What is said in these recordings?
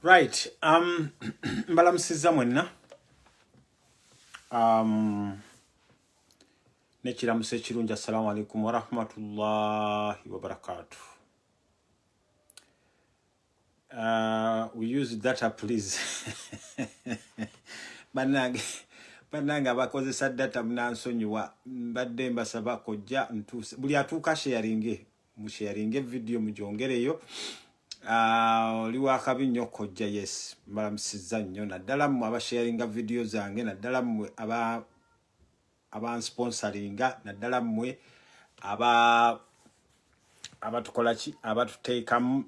Right. Mbalamusiza mwenna. Nekiramuse kirungi. Assalamu alaikum wa rahmatullahi wa barakatuh. We use data, please. Banange abakozesa data munansonyiwa mbadde mbasaba kojja ntuse buli atuuka sharinge video mujongereyo. Oli wakabi nnyo kojja. Yes, mbalamusiza nnyo naddala mmwe abasharinga video zange, naddala mmwe abansponsoringa, naddala mmwe abatukola ki abatuteekamu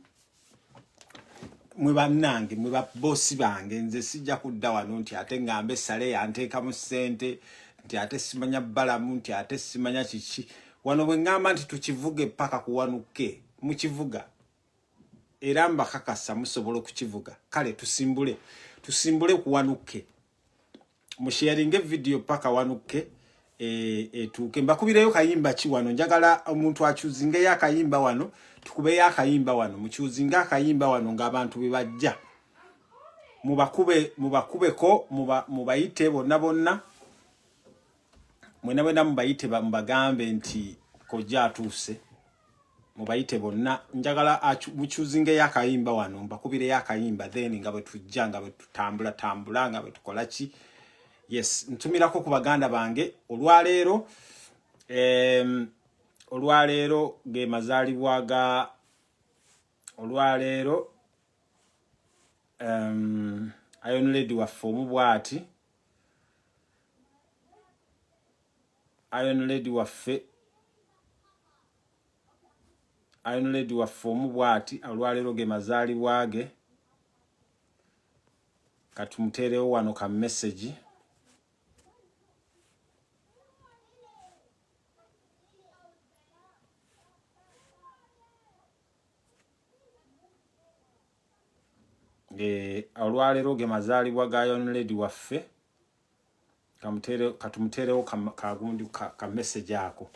mwe bannange mwe babbosi bange. Nze sijja kudda wano nti ate ngambe sale yanteekamu ssente nti ate simanya balamu nti ate simanya kiki. Wano bwe ngamba nti tukivuge paka kuwanuke mukivuga era mbakakasa musobola okukivuga. Kale tusimbule kuwanuke, musharinge video paka wanuke etuuke. Mbakubireyo kayimba ki wano, njagala omuntu akyuzingeyo akayimba wano, tukubeyo akayimba wano, mukyuzinga akayimba wano ng'abantu bebajja mubakubeko mubayite bonna mwena mubayite mubagambe nti kojja atuuse, mubayite bonna. Njagala mukyuzingeyo akayimba wano, mbakubireyo akayimba then nga bwe tujja nga bwe tutambula nga bwe tukola ki. Yes, ntumirako ku baganda bange olwaleero ge mazaalibwa ga olwaleero Iron Lady waffe omubwati Iron Lady waffe omubwati olwaleero ge mazaalibwa ge. Katumuteerewo wano ka message. Olwaleero ge mazaalibwa ga Iron Lady waffe, katumuteerewo kagundi ka message ako.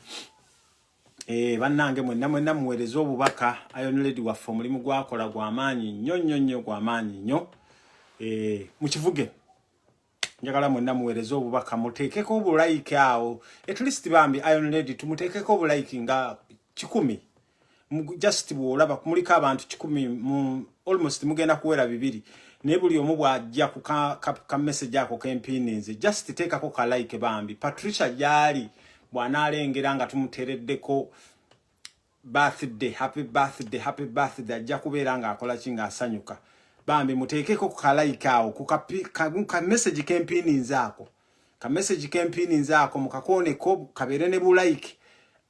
Bannange mwenna muweereza obubaka. Iron Lady waffe omulimu gwakola gw'amaanyi nnyo gw'amaanyi nnyo. Mukivuge, njagala mwenna muweereza obubaka, muteekeko obulike awo at least bambi Iron Lady tumuteekeko obulike nga 100. Just bwolaba kumuliko abantu 100 almost mugenda kuwera 2 naye buli omu bwajja ku ka message ako kempininze just teekako ka like bambi. Patricia jali bwanalengera nga tumutereddeko birthday, happy birthday ajja kubeera nga akola kinga asanyuka. Bambi muteekeko ka like awo ku ka message kempininze ako, ka message kempininze ako mukakoneko kabeere ne bulike.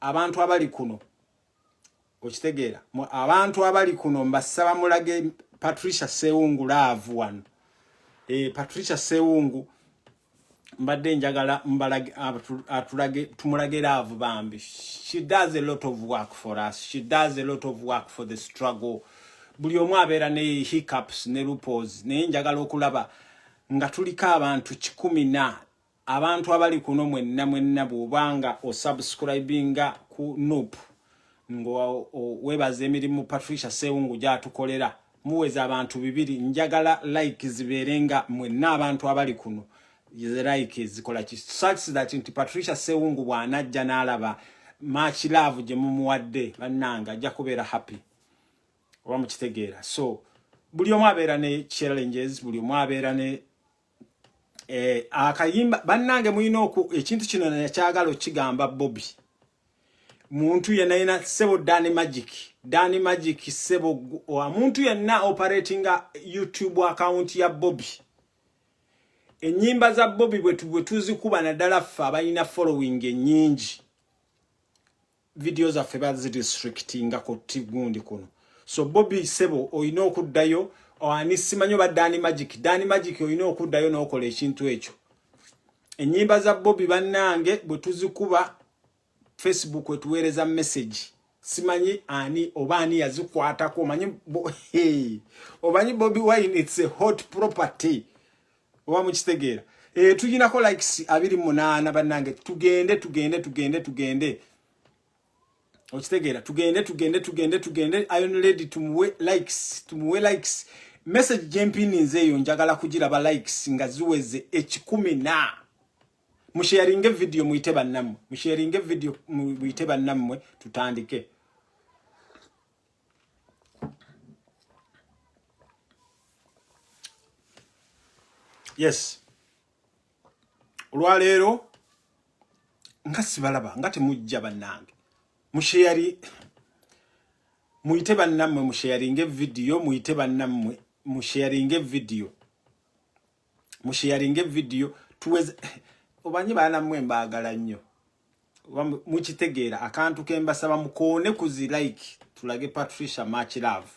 Abantu abali kuno okitegeera, abantu abali kuno mbasaba mulage Patricia Sewungu love wano. Patricia Sewungu mbadde njagala atulage tumulage love bambi. She does a lot of work for us. She does a lot of work for the struggle. Buli omu abeera ne hiccups ne loopholes, naye njagala okulaba nga tulika abantu 10 abantu abali kuno mwenna bw'obanga osubscribinga ku Noop ngo webaze emirimu Patricia Sewungu gyatukolera muweza abantu 2. Njagala like ziberenga mwenna abantu abali kuno like zikola ki such that nti Patricia Sewungu bwanajja n'alaba much love gye mumuwadde bannanga ajja kubeera happy. Oba mukitegeera. So buli omu abeera ne challenges, buli omu abeera ne akayimba. Bannange mulina ekintu kino nakyagala okigamba Bobby. Muntu yenna sebo Danny Magic sebo omuntu yenna operatinga YouTube account ya Bobby. Ennyimba za Bobby bwe tuzikuba naddala ffe abalina following ennyingi, videos zaffe bazirestrictinga ku gundi kuno. So Bobby sebo oyina okuddayo ani simanyo ba Danny Magic oyina okuddayo n'okola ekintu ekyo. Ennyimba za Bobby bannange bwe tuzikuba Facebook wetuweereza message, simanyi ani oba ani yazikwatako. Omanyi Bobby Wine it's a hot property. Oba mukitegeera. Tuginako likes 28 bannange. Tugende. Okitegeera, tugende. Iron Lady tumuwe likes. message jempinize eyo njagala kugira ba likes nga ziweze 10 musharinge video muite bannamwe musharinge video muite bannamwe tutandike yes olwaleero nga sibalaba nga temujja bannange mushare muite bannamwe musharinge video muite bannamwe musharinge video tuweze obanyi bana mwe mbagala nnyo mukitegeera akantu kembasaba mukone kuzi like tulage Patricia much love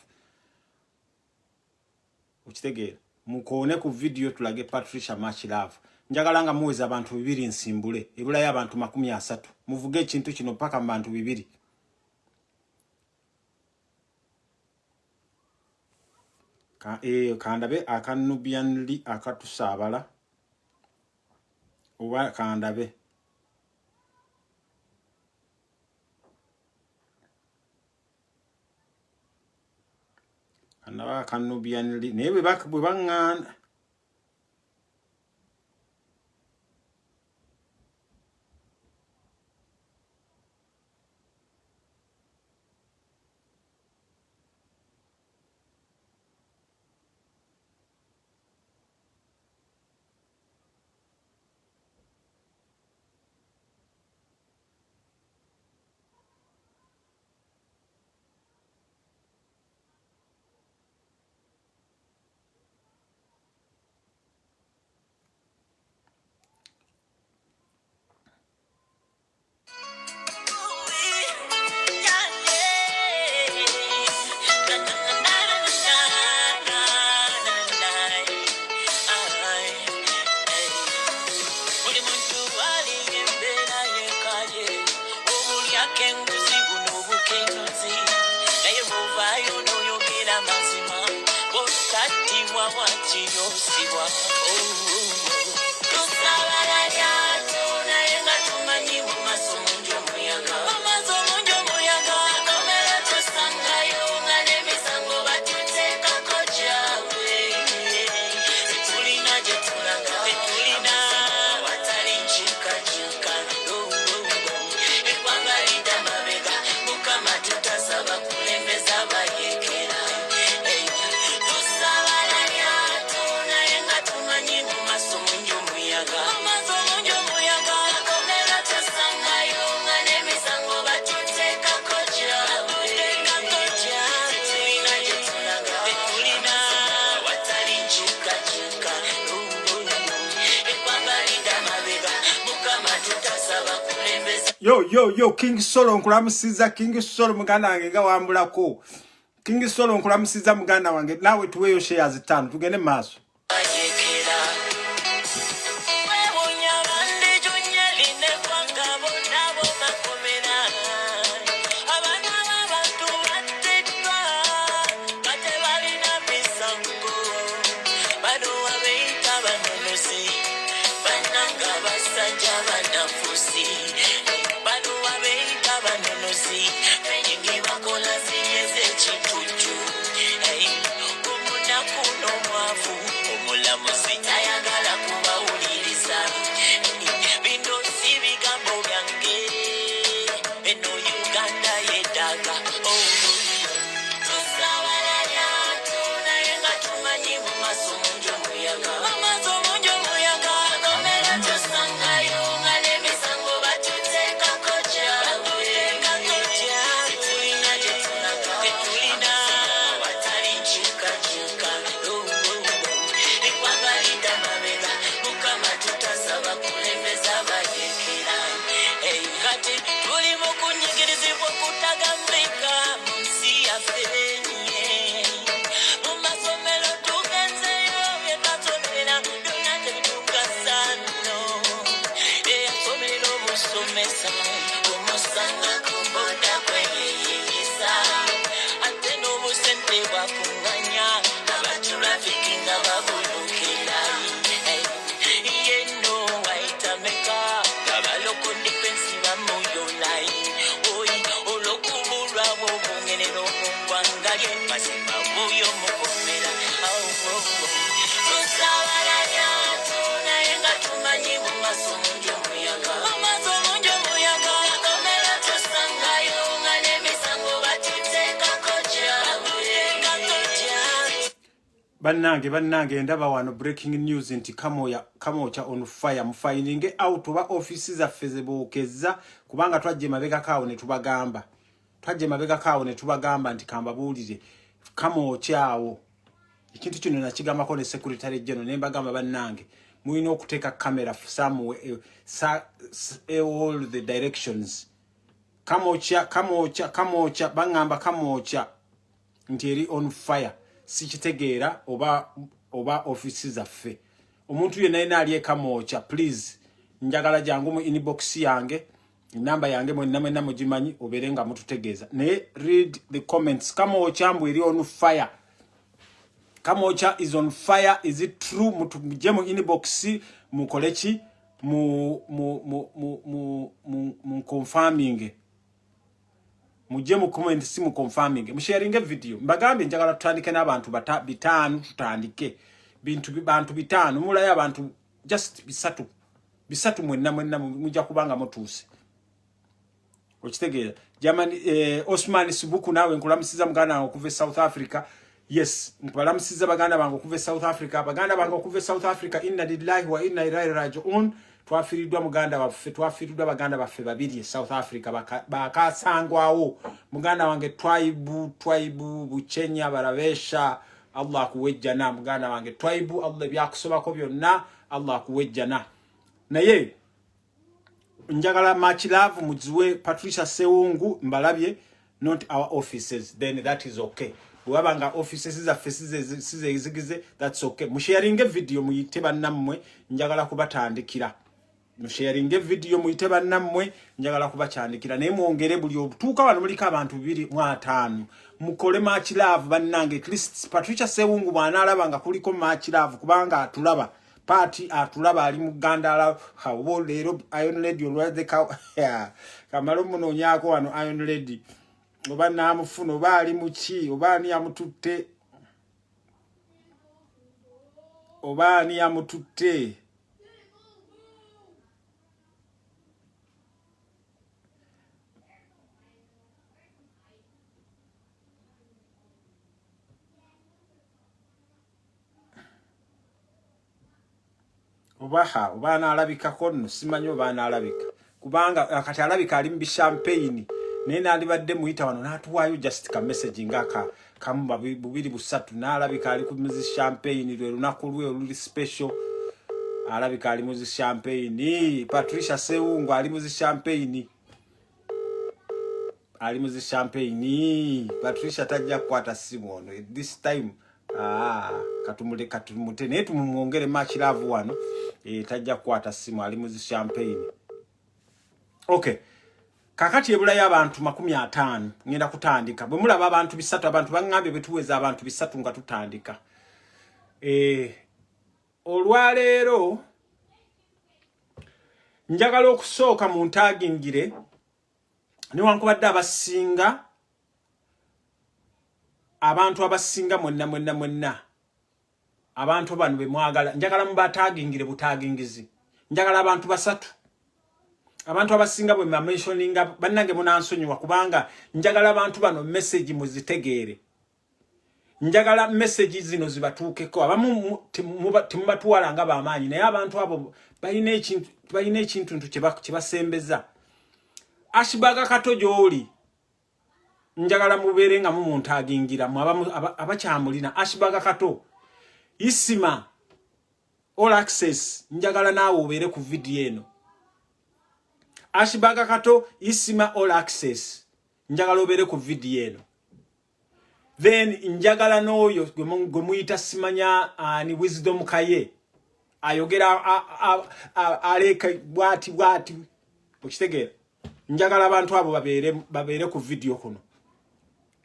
ukitegeera mukone ku video tulage Patricia much love njagala nga muweza abantu 2 nsimbule ebula y'abantu 30 muvuge ekintu kino paka abantu 2 kandabe akanubian li akatusabala oba kandabe kanaba akanubian li nebe bwe bangana Yo King Solo nkulamusiza King Solo muganda wange nga wambulako King Solo nkulamusiza muganda wange nawe tuweyo shares 5 tugende maso Mazima muyo mukomera bannange ndaba wano breaking news nti Kamoocha on fire mufinding out oba offices zaffe zebookeza kubanga twajje mabega kaawo ne tubagamba nti kambabuulire Kamoocha awo ikintu kino nakigambako ne secretary general ne mbagamba bannange mulina okuteeka camera somewhere all the directions. Kamoocha bangamba Kamoocha nti eri on fire sikitegeera oba offices zaffe. Omuntu yenna ali Kamoocha please njagala jangu mu inbox yange namba yange mwenna mugimanyi oberenga mututegeeza. Ne read the comments. Kamoocha mbu eri on fire. Kamoocha is on fire. Is it true? Mutuje mu inbox mukolechi mu confirming. Muje mu comment si mu confirming. Mu sharing video. Mbagambe njagala tutandike n'abantu bitano tutandike. Bantu bitano mulaya abantu just bisatu mwenna mujja kubanga mutuuse. Okitegeera. Jamani Osman Sibuku nawe nkulamusiza muganda wange okuva South Africa. Yes, nkulamusiza baganda bange okuva South Africa. Baganda bange okuva South Africa inna lillahi wa inna ilaihi raji'un. Twafiridwa muganda baffe twafiridwa baganda baffe babiri South Africa bakasangwawo muganda wange Twaibu Buchenya Barabesha Allah kuwejjana muganda wange Twaibu Allah byakusobako byonna Allah kuwejjana naye njagala much love muziwe Patricia Sewungu mbalabye not our offices then that is okay bwabanga offices zaffe sizezigize that's okay musharinge video muyite bannammwe njagala kubatandikira sharing video muite bannammwe njagala kubakyandikira naye mwongere buli obutuuka wano muliko abantu 2 mukole much love bannange Christ Patricia Sewungu bw'anaalaba nga kuliko much love kubanga atulaba party atulaba ali mu Gandala hawo leero Iron Lady olwadde kamalo munonyako wano Iron Lady oba namufuna oba ali muki oba ani amututte oba analabikako nno simanyi oba analabika kubanga kati alabika ali mu champagne naye nalibadde muyita wano n'atuwaayo just ka message ngaka kamu bubiri busatu n'alabika ali ku muzi champagne lwe lunaku lwe oluli special alabika ali muzi champagne Patricia Sewungu ali muzi champagne Patricia tajja kukwata simu ono this time katumute naye tumwongere much love wano tajja kukwata simu ali muzi champagne. Okay kakati ebulayo abantu 50 ngenda kutandika bwe mulaba abantu bisatu abantu bangambe betuweza abantu bisatu nga tutandika olwaleero njagala okusooka mu ntagingire niwankubadde abantu abasinga mwenna abantu bano be mwagala njagala mubatagingire butagingizi njagala abantu basatu abantu abasinga bwe mentioninga bannange munansonyiwa kubanga njagala abantu bano message muzitegeere njagala message zino zibatuukeko abamu temubatuwala nga bamaanyi naye abantu abo balina ekintu kyebasembeza Ashbaga Kato gy'oli njagala mubeere nga mumuntagingira abakyamulina Ashbaga Kato Isima all access njagala naawe obeere ku video eno Ashbaga Kato Isima all access njagala obeere ku video eno then njagala n'oyo gwe muyita simanya ni Wisdom Kaye ayogera aleka bwati okitegeera njagala abantu abo babeere ku video kuno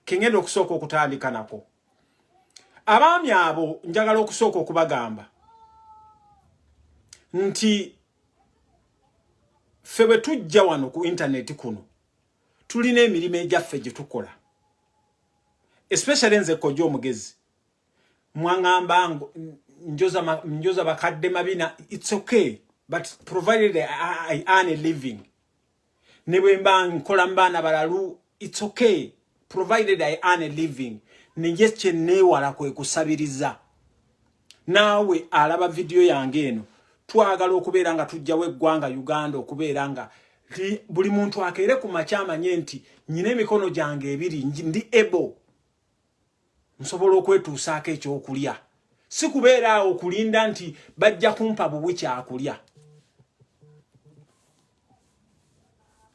kengendo okusooka okutandika nako abaami abo njagala okusooka okubagamba nti febe tujja wano ku internet kuno tulina emirimu egyaffe gye tukola especially nze Kojja omugezi mwangamba njoza bakadde mabina it's okay but provided I earn a living nebwe mba nkola mbana balalu it's okay provided I earn a living nije kye neewala kwe kusabiriza nawe alaba video yange eno twagala okubeera nga tujjawo eggwanga Uganda okubeera nga buli muntu akeere ku machama nyenti nyine emikono jange ebiri ndi able nsobola okwetuusaako ekyokulya si kubeera okulinda nti bajja kumpa bubwe kyakulya.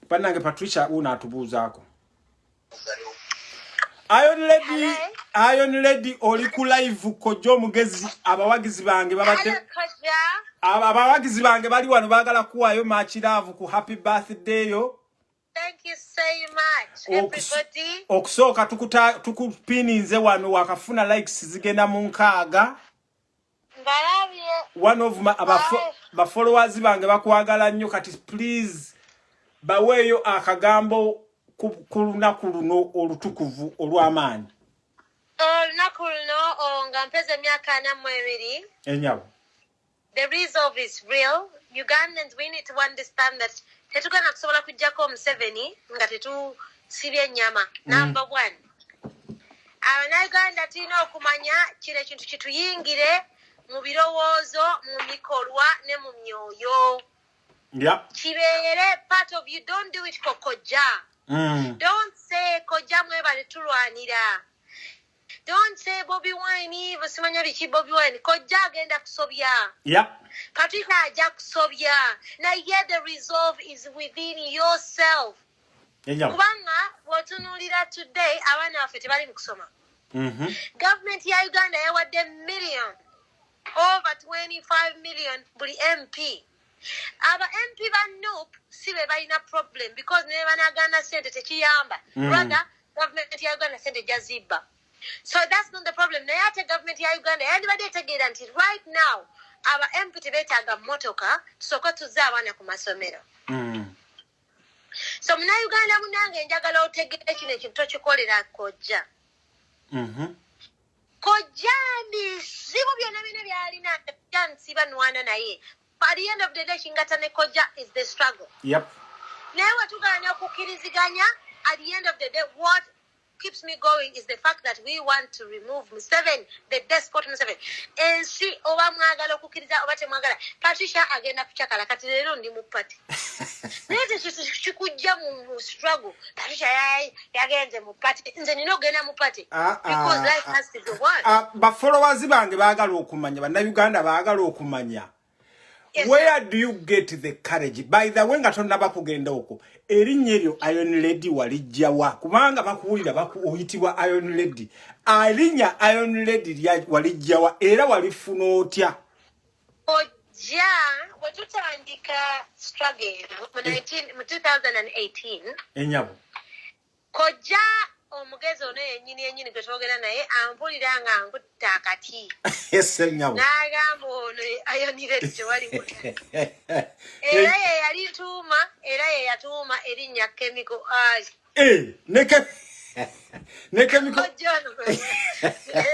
Panange Patricia una atubuuzaako. Iron Lady oli ku live Kojja omugezi abawagizi bange babadde abawagizi bange bali wano baagala kuwaayo much love ku happy birthday yo. Thank you so much everybody. Okusooka tukupininze wano wakafuna likes zigenda mu 6. One of my followers bange bakwagala nnyo kati please baweeyo akagambo ku lunaku luno olutukuvu olw'amaanyi. Olunaku luno nga mpeze emyaka 42. Enyabo. The resolve is real. Ugandans, we need to understand that tetugana kusobola kujjako Museveni nga tetusibye ennyama. Number 1. Abannayuganda tulina okumanya kino ekintu kituyingire mu birowoozo, mu mikolwa ne mu myoyo. Yeah. Kibeere part of you. Don't do it for Kojja. Don't say Kojja mwebale tulwanira. Don't say Bobby Wine, basimanya biki Bobby Wine. Kojja agenda kusobya. Yeah. Patricia ajja kusobya. Now here the resolve is within yourself. Yeah. Kubanga wotunulira today abaana baffe tebali mu kusoma. Government ya Uganda yawadde million. Over 25 million buli MP. Aba MP ba NUP sibe balina problem because ne banagana sente tekiyamba. Rather government ya Uganda sente jaziba. So that's not the problem. Naye ate government ya Uganda yandibadde etegeera nti right now aba MP tebeetaaga motoka tusooka tuzza abaana ku masomero. So muna Uganda munange njagala otegeere kino ekintu tokikolera Kojja. Kojja bizibu byonna bino byalina jansiba nwana naye. At the end of the day, Shingatane Kojja is the struggle. Yep. Never to Kukiriziganya. At the end of the day, what keeps me going is the fact that we want to remove Museveni, the despot Museveni. And see, Obamagalo Kukiriza Obate Magala. Patricia agenda kuchakala katilero ndi mupati. Nete chikuja mu struggle. Patricia yagenze mupati. Nze nino gena mupati. Because life has to go on. Ba followers bange baagala okumanya, bana Uganda baagala okumanya. Yes, where do you get the courage? By the way, nga tonnaba kugenda okwo. Erinnya eryo Iron Lady walijjawa. Kubanga bakuwulira oyitibwa Iron Lady. Erinnya Iron Lady walijjawa era walifuna otya? Kojja bwe tutandika struggle mu 2018. Enyabo. Kojja omugezi ono yennyini gwe twogera naye ampulira nga nkutta akati. Yes, enyabo. N'agamba ono ayonire tewali muta. Era ye yatuuma erinnya Chemical Eye. Ne Chemical Kojja ono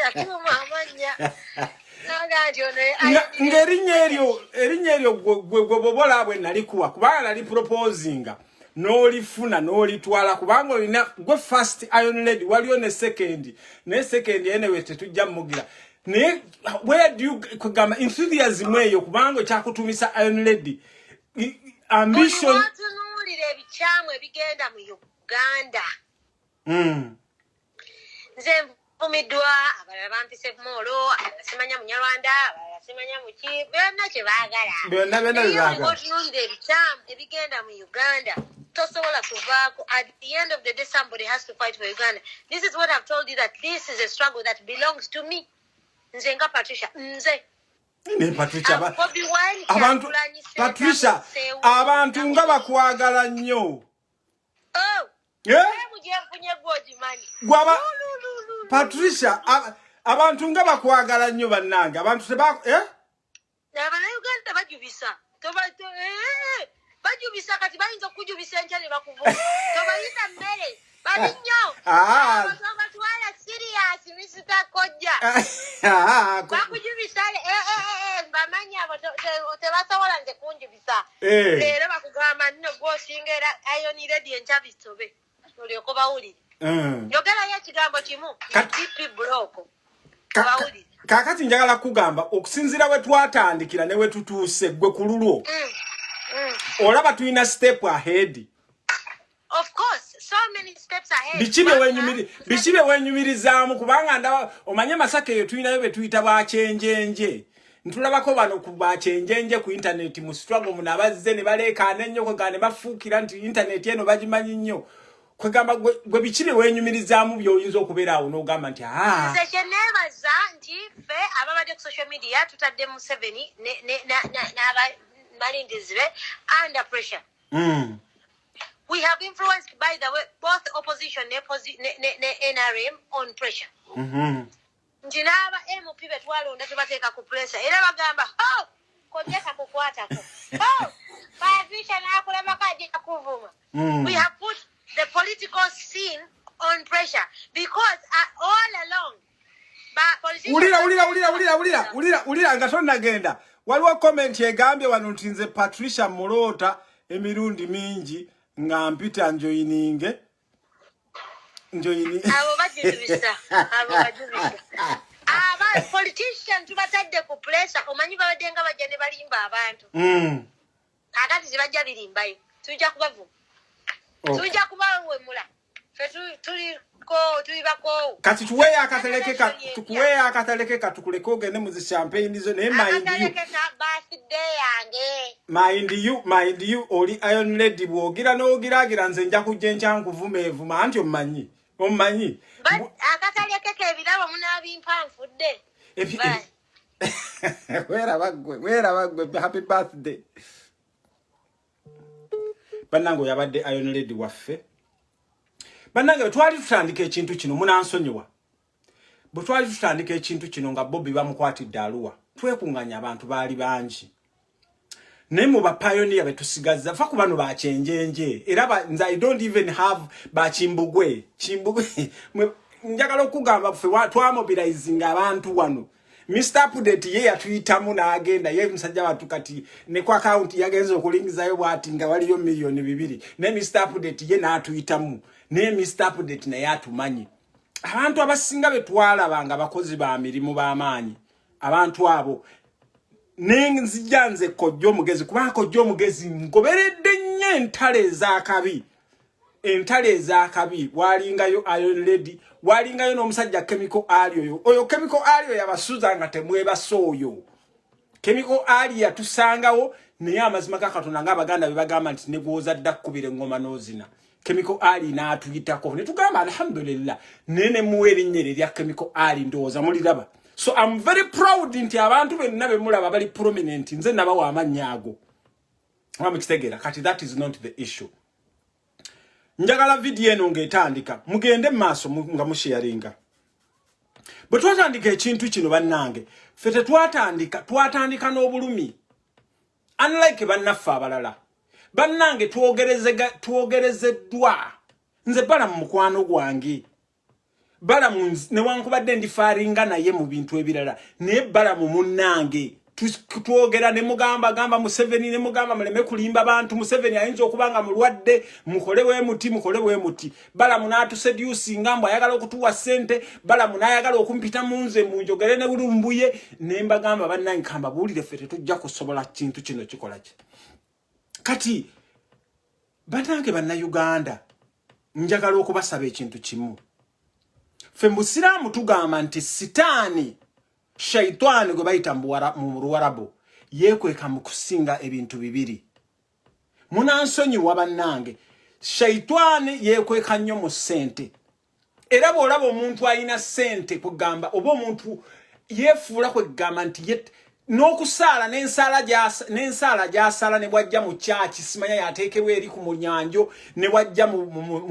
yatuuma amannya. Ng'erinnya eryo gwe bobola bwe nalikuwa kubanga nali proposinga. N'olifuna n'olitwala kubanga olina gwe first Iron Lady waliyo ne second anyway tetujja mugira ne where do you kugamba enthusiasm eyo kubanga kyakutumisa Iron Lady ambition tunulira ebikyamu ebigenda mu Uganda. Nze mpumiddwa abalala bampise kumolo abasimanya Munyarwanda abasimanya muki byonna kye baagala byonna otunulira ebikyamu ebigenda mu Uganda. Tosobola kuvaako. At the end of the day, somebody has to fight for Uganda. This is what I've told you, that this is a struggle that belongs to me. Nze nga Patricia. Nze. Ne Patricia. Patricia. Abantu nga bakwagala nnyo. Oh. Yeah? Gwaba. Patricia. Abantu nga bakwagala nnyo bannange. Abantu teba. Uganda bajubisa. Bajubisa kati bayinza okujubisa enkya ne bakuvuma. Tobayita mmere. Bali nnyo. Batwala serious Mr. Kojja. Bakujubisa bamanya abo tebasobola nze kunjubisa. Leero bakugamba nno gw'osinga era Iron Lady enkya bisobe. Olyoka bawulire. Yogerayo ekigambo kimu. DP block. kakati njagala kugamba okusinzira we twatandikira ne we tutuuse gwe kululwo olaba tulina step ahead. Of course, so many steps ahead. Bichibe wenyumirizaamu kubanga ndaba omanye Masaka yo tulinayo be tuyita bachenjenje. Ntulabako bano ku bachenjenje ku internet mu struggle munabazze ne balekaana nnyo kwegane bafuukira nti internet eno bagimanyi nnyo. Kwegamba gwe bichibe wenyumirizaamu byoyinza okubeera awo n'ogamba nti nze kyeneebaza nti ffe ababadde ku social media tutadde mu 7 n'abalindizi be under pressure. We have influenced, by the way, both opposition and NRM on pressure. Njinaba MP betwalonda tubateeka ku pressure. Era bagamba, "Oh, konyeka kukwatako. Oh, Patricia nakulaba kaje kuvuma." We have put the political scene on pressure because all along ulira nga tonnagenda. Waliwo comment egambye wano ntinze Patricia Mulota emirundi mingi nga mpita njoyininge abo bajibisa aba politician tubatadde ku pressure omanyi babadenga bajja balimba abantu kakati zibajja birimbayo tujja kubavuma tujja kubawemula fe tulibako kati tuweya akatelekeka tukuleka ogende mu zi champagne zo naye mind you oli Iron Lady bwogira n'ogiragira nze nja kujja enkyankuvuma evuma anti omumanyi akatalekeka ebirabo munaabimpanfudde wera bagwe happy birthday banango yabadde Iron Lady waffe banange twali tutandika ekintu kino munansonyiwa bwe twali tutandika ekintu kino nga Bobby bamukwatidde Arua twekunganya abantu baali bangi naye mu bapioneer betusigazza fa ku bano bachenjenje era nze I don't even have bachimbugwe njagala okugamba ffe twamobilizing abantu wano Mr. Update ye yatuyitamu n'agenda ye musajja watu kati ne ku account yagenze okulingizayo bwati nga waliyo milioni 2 ne Mr. Update ye n'atuyitamu ne Mr. Update naye atumanyi abantu abasinga betwalabanga bakozi ba mirimu b'amaanyi abantu abo nenzijjanze kojjo mugezi kubanga kojjo mugezi ngoberedde nnyo entale ez'akabi walingayo Iron Lady walingayo n'omusajja Chemical Ali oyo Chemical Ali yabasuza nga temwebasa oyo Chemical Ali yatusangawo naye amazima ga Katonda ng'Abaganda be bagamba nti ne gwoza dda kkubira engoma n'ozina Chemical Ali n'atuyitako ne tugamba alhamdulillah nene muwe erinnya erya Chemical Ali ndowooza muliraba. So I'm very proud nti abantu benna be mulaba bali prominent nze nabawa amannya ago mwamukitegeera kati that is not the issue. Njagala video eno ng'etandika mugende maaso nga musharinga bwe twatandika ekintu kino bannange ffe twatandika n'obulumi unlike bannaffe abalala bannange twogerezeddwa nze bala mu mukwano gwange bala mu newankubadde ndifaringa naye mu bintu ebirala naye bala mu munnange twogera ne mugamba Museveni ne mugamba muleme kulimba abantu Museveni ayinza okubanga mulwadde mukole we muti bala munatu seduce ngambo ayagala okutuwa sente bala munayagala okumpita munze munjogere ne bulumbuye ne mbagamba bannange kamba bulire fete tujja kusobola kintu kino kikola ki kati bannange banna Uganda njagala okubasaba ekintu kimu ffe mu Busiraamu tugamba nti sitaani shaitani gwe bayita mu Luwarabu yekweka mu kusinga ebintu bibiri munansonyiwa bannange shaitani yekweka nnyo mu ssente era bw'olaba omuntu alina ssente kugamba oba omuntu yefuula kwegamba nti n'okusaala n'ensaala gy'asala ne bwajja mu kyaki simanya yateekebwa eri ku munyanjo ne bwajja mu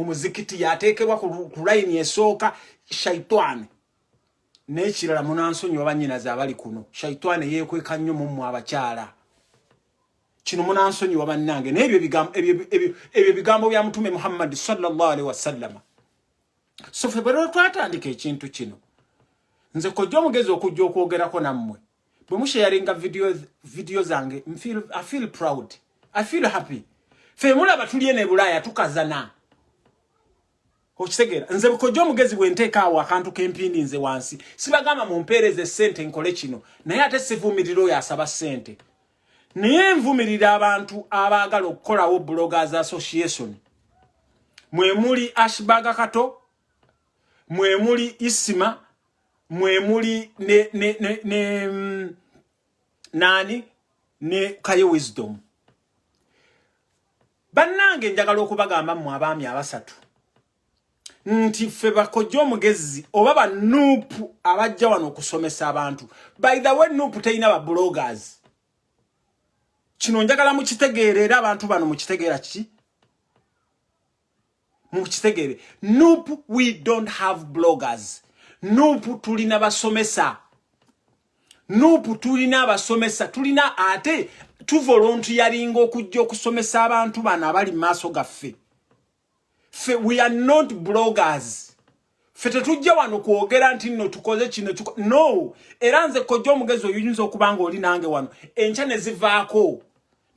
muzikiti yateekebwa ku layini esooka shaitani n'ekirala munansonyiwa bannyinaze abali kuno shaitani yeekweka nnyo mu abakyala kino munansonyiwa bannange n'ebyo bigambo bya Mutume Muhammad sallallahu alaihi wasallam. So ffe bwe twatandika ekintu kino nze kojja omugezi okujja okwogerako nammwe bwe musharinga video zange I feel proud, I feel happy. Fe mulaba tulye ne Bulaya tukazana Okitegeera nze Kojja Omugezi bwe nteeka awo akantu kempindi nze wansi sibagamba mumpeereze ssente nkole kino naye ate sivumirira oyo asaba ssente naye nvumirira abantu abaagala okukolawo Bloggers Association mwe muli Ashbaga Kato mwe muli Isima mwe muli nani ne Kaye Wisdom bannange njagala okubagamba mu abaami abasatu nti ffe Kojja Omugezi oba ba Nuupu abajja wano okusomesa abantu by the way Nuupu teyina ba bloggers kino njagala mukitegeere era abantu bano mukitegeera kiki mukitegeere Nuupu we don't have bloggers Nuupu tulina basomesa Nuupu tulina abasomesa tulina ate tu volunteering okujja okusomesa abantu bano abali maaso gaffe we are not bloggers ffe tetujja wano kwogera nti nno tukoze kino no era nze Kojja Omugezi oyinza okubanga oli nange wano enkya ne zivaako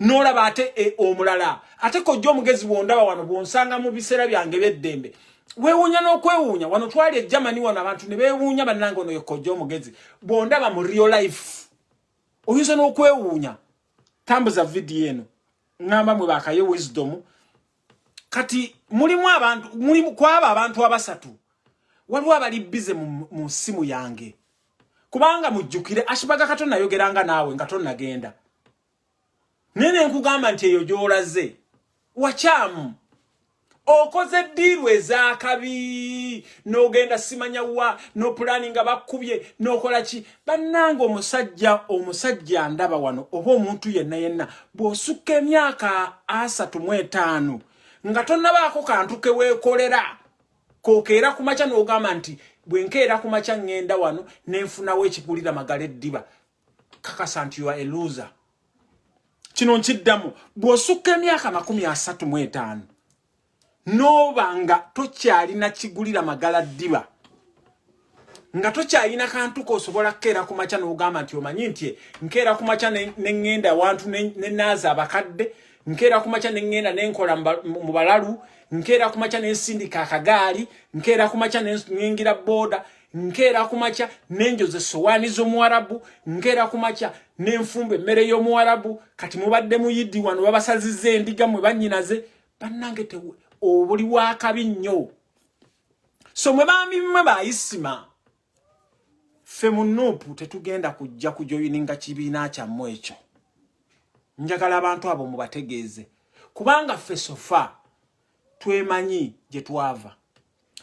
n'olaba ate omulala ate Kojja Omugezi bwondaba wano bwonsanga mu biseera byange by'eddembe weewuunya n'okwewuunya wano twali e Germany wano abantu ne beewuunya bannange ono ye Kojja Omugezi bwondaba mu real life oyinza n'okwewuunya tambuza video eno ngamba mwe bakaye Wisdom kati mulimu kwaba abantu abasatu waliwo abali bize mu simu yange kubanga mujjukire Ashbaga Kato nayogeranga naawe nga tonnagenda nene nkugamba nti eyo gy'olaze wakyamu okoze ddiirwe ez'akabi n'ogenda simanya wa no planning nga bakkubye n'okola ki bannanga omusajja ndaba wano oba omuntu yenna bw'osukka emyaka 35 nga tonnabaako kantu ke weekolera kokeera ku makya n'ogamba nti bwe nkeera ku makya ngenda wano nenfunawo ekigulira magala eddiba kakasa nti you are a loser kino nkiddamu bw'osukka emyaka 35 noba nga tokyalina kigulira magala ddiba nga tokyalina kantu k'osobola kukeera ku makya n'ogamba nti omanyi nti nkeera ku makya n'engenda wantu n'enaaza abakadde nkeera ku makya n'engenda n'enkola mu balalu nkeera ku makya n'ensindika akagaali nkeera ku makya n'engira booda nkeera ku makya n'enjoza essowaani z'Omuwarabu nkeera ku makya n'enfumba emmere y'Omuwarabu kati mubadde muyiddi wano babasazizza endiga mwe bannyinaze bannange obuli wakabi nnyo so mwe baami mmwe bayisima ffe mu Nuupu tetugenda kujja kujoyininga kibiina kyammwe ekyo njagala abantu abo mubategeeze kubanga ffe sofa twemanyi gye twava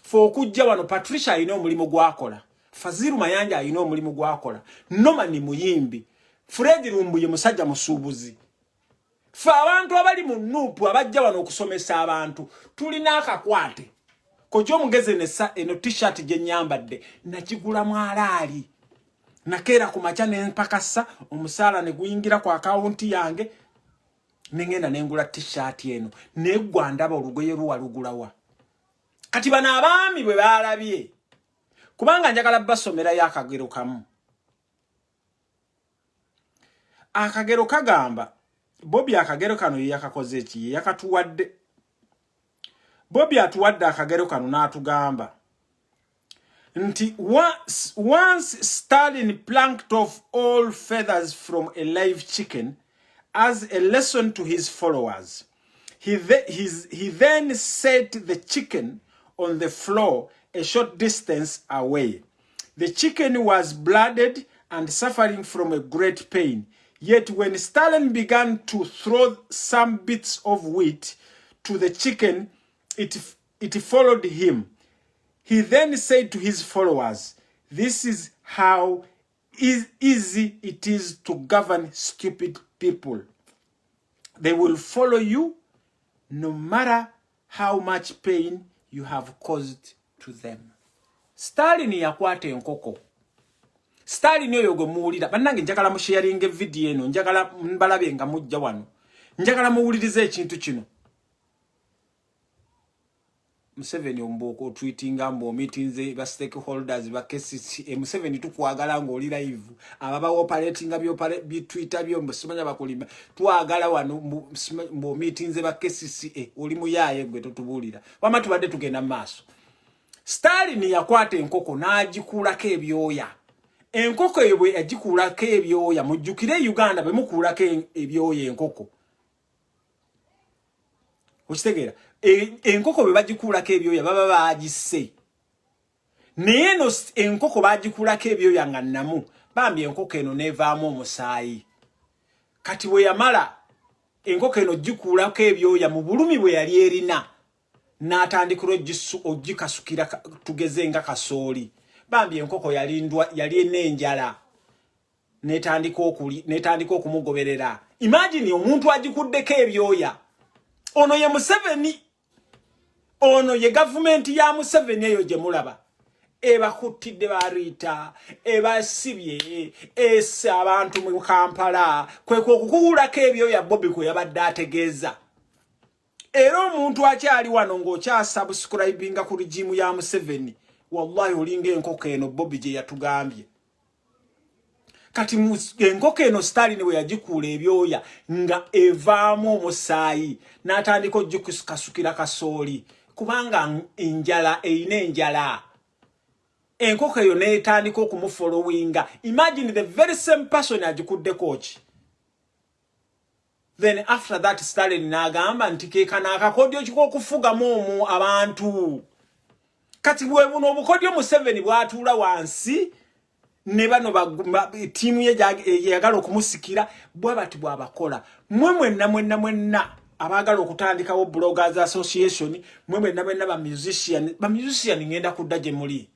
ffe okujja wano Patricia alina omulimu gwakola Faziru Mayanja alina omulimu gwakola Nomani muyimbi Fred Lumbuye musajja musuubuzi ffe abantu abali mu Nuupu abajja wano okusomesa abantu tulina akakwate Kojja Omugezi eno t-shirt gye nyambadde nakigula mwalaali nakeera ku makya n'empakasa omusaala ne guyingira ku akawunti yange nengenda nengula t-shirt eno neggwa ndaba olugoye luwalugulawa kati bano abaami bwe baalabye kubanga njagala basomerayo akagero kamu akagero kagamba Bobby akagero kano yakakoze ki yakatuwadde Bobby atuwadde akagero kano n'atugamba nti once Stalin planked off all feathers from a live chicken as a lesson to his followers. He then set the chicken on the floor a short distance away. The chicken was blooded and suffering from a great pain. Yet when Stalin began to throw some bits of wheat to the chicken, it followed him. He then said to his followers, "This is how easy it is to govern stupid people. They will follow you no matter how much pain you have caused to them." Stalin yakwata enkoko. Stalin oyo gwe muwulira. Bannange njagala mu sharing video eno, njagala mbalabe nga mujja wano. Njagala muwulirize ekintu kino. Museveni omboko tweetinga mbo meetings ba stakeholders ba KCC Museveni tukwagala ngo oli live ababa operating bi Twitter byo msimanya bakulimba twagala wano mbo meetings ba KCC oli muyaye gwe totubulira wama tubadde tugenda maso Stalin yakwata enkoko n'agikuulako ebyoya. Enkoko ebwe yagikuulako ebyoya. Mujjukire Uganda bwe mukuulako ebyoya enkoko. Okitegeera? Enkoko bwe bagikuulako ebyoya baba baagisse. Naye eno enkoko bagikuulako ebyoya nga nnamu. Bambi enkoko eno neevaamu omusaayi. Kati bwe yamala enkoko eno gikuulako ebyoya mu bulumi bwe yali erina. N'atandikira ogikasukira tugeze nga kasooli. Bambi enkoko yali enenjala. N'etandika okumugoberera. Imagine omuntu agikuddeko ebyoya. Ono ye Museveni. Ono ye gavumenti ya Museveni eyo gye mulaba. Ebakuttidde bariita, ebasibye, essa abantu mu Kampala. Kwe okukuulako ebyoya Bobby kwe yabadde ategeeza. Era omuntu akyali wano ng'okyasubscribinga ku regimu ya Museveni. Wallahi olinga enkoko eno Bobby gye yatugambye. Kati enkoko eno Stalin bwe yagikuula ebyoya nga evaamu omusaayi n'atandika ogikasukira kasooli kubanga enjala eyina enjala. Enkoko eyo n'etandika okumufollowinga. Imagine the very same person agikuddeko ki. Then after that Stalin n'agamba nti keekana akakodyo kikokufugamu omwo abantu. Kati bwe buno obukodyo Museveni bwatuula wansi ne bano tiimu ye yagala okumusikira bwe bati bw'abakola. Mwenna abaagala okutandikawo Bloggers Association, mwenna ba musician ngenda kudda gye muli.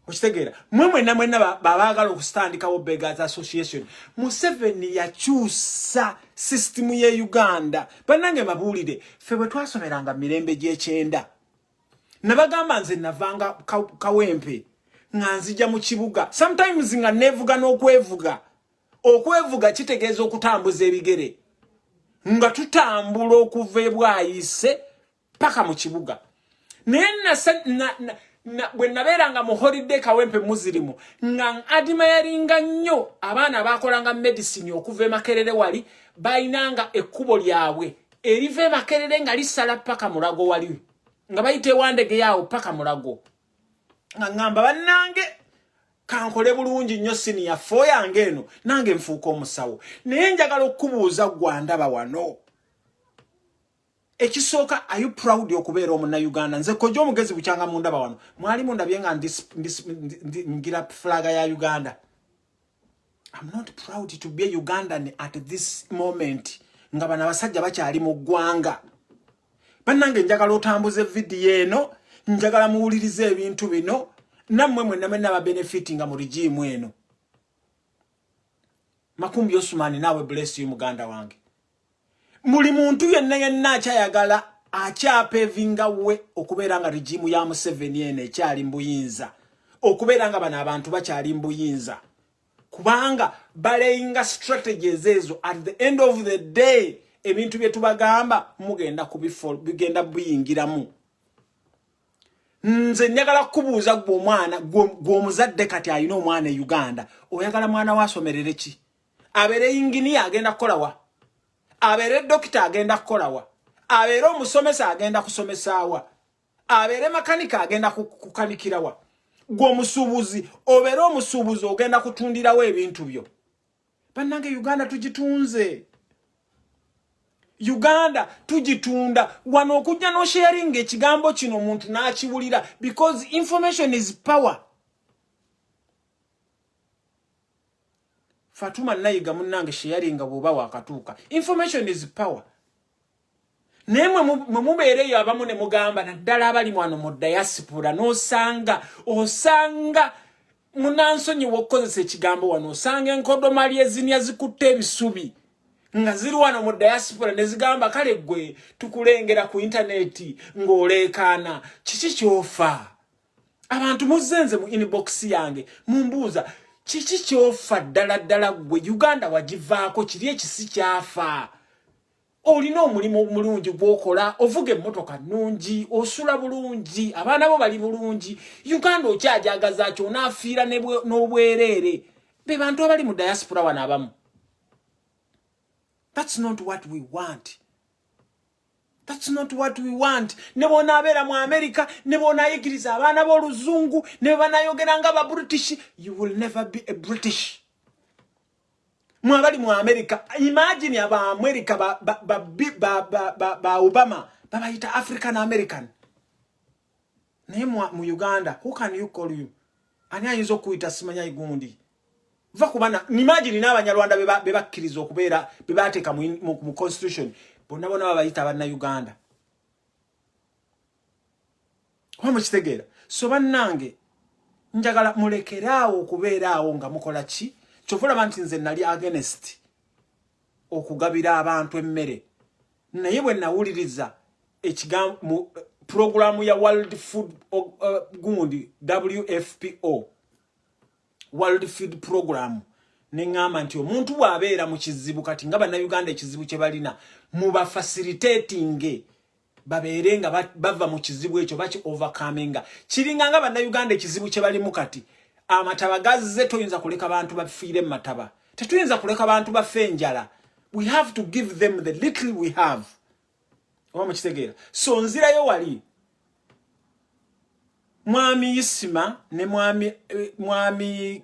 Okitegeera? Mwenna baagala okutandikawo Beggars Association. Museveni yakyusa system ye Uganda. Bannange mabuulire, ffe bwe twasomeranga mirembe gy'ekyenda. Nabagamba nze navanga kawempe. Nga nzija mu kibuga. Sometimes nga nevuga n'okwevuga. Okwevuga kitegeeza okutambuza ebigere. Nga tutambula okuva ebwayise paka mu kibuga. Naye bwe nabeeranga mu holiday kawempe muzirimu nga admiringa nnyo abaana baakolanga medicine okuva e Makerere wali bayinanga ekkubo lyabwe eriva e Makerere nga lisala paka Mulago wali nga bayita ewandege yaawo paka Mulago. Nga ngamba bannange kankole bulungi nnyo siniya fo yange eno nange nfuuka omusawo. Naye njagala okubuuza gwandaba wano. Ekisooka, are you proud okubeera omunnauganda? Nze kojja omugezi bukyanga mundaba wano. Mwali mundabye nga ngira flaga ya Uganda. I'm not proud to be a Ugandan at this moment. Nga bana basajja bakyali mu ggwanga. Bannange njagala otambuze video eno. Njagala muwulirize ebintu bino. Nammwe mwenna ba benefitinga mu regime eno. Makumbi Osman nawe bless you muganda wange. Muli muntu yenna akyayagala akyapevinga we okubeera nga regimu ya Museveni ene ekyali mbuyinza. Okubeera nga bano abantu bakyali mbuyinza. Kubanga baleyinga strategies ezo at the end of the day ebintu bye tubagamba mugenda bigenda buyingiramu. Nze njagala kubuuza gwe omwana gw'omuzadde kati alina omwana e Uganda. Oyagala mwana wasomerere ki? Abeere engineer agenda kukola wa? Abeere dokita agenda kukola wa? Abeere omusomesa agenda kusomesa wa? Abeere makanika agenda kukanikira wa? Gwe omusuubuzi obeere omusuubuzi ogenda kutundirawo ebintu byo. Bannange Uganda tugitunze. Uganda tugitunda wano okujja no sharing ekigambo kino omuntu n'akiwulira because information is power. Fatuma nayiga munnange sharing bwoba wakatuuka. Information is power. Nemwe mubeereyo abamu ne mugamba naddala abali wano mu diaspora n'osanga munansonyi w'okukozesa ekigambo wano osanga enkodomali ezinya zikutte ebisubi. Nga ziri wano mu diaspora ne zigamba kale gwe tukulengera ku interneti ng'oleekaana kiki kyofa. Abantu muzenze mu inbox yange mumbuuza kiki kyofa ddala gwe Uganda wagivaako kiri ekisi kyafa. Olina omulimu omulungi gwokola, ovuga emmotoka nnungi, osula bulungi, abaana bo bali bulungi. Uganda okyajagaza kyo onaafiira n'obwereere. Be bantu abali mu diaspora wano abamu. That's not what we want. That's not what we want. Ne bona abera mu America, ne bona yigiriza abana b'oluzungu, ne banayogera nga ba British. You will never be a British. Mwabali mu America, imagine aba America ba Obama, babayita African American. Naye mu Uganda, who can you call you? Ani ayinza okuyita simanya igundi. Va kubana, imagine n'abanyarwanda bebakkiriza okubeera bebateeka mu constitution. Bonna babayita abanna Uganda. Wamukitegeera. So bannange, njagala mulekeraawo okubeeraawo nga mukola ki? Kyovula nti nze nali against okugabira abantu emmere. Naye bwe nawuliriza ekigambo programu ya World Food gundi WFPO, World Food Program, nengamba nti omuntu bw'abeera mu kizibu kati nga bannayuganda ekizibu kye balina muba facilitating babeere nga bava mu kizibu ekyo baki overcoming. Kiringa nga bannayuganda ekizibu kye balimu kati amataba gazze toyinza kuleka abantu bafiire mu mataba. Tetuyinza kuleka abantu bafe enjala. We have to give them the little we have. Wamukitegeera. So nzirayo wali mwami Isima ne mwami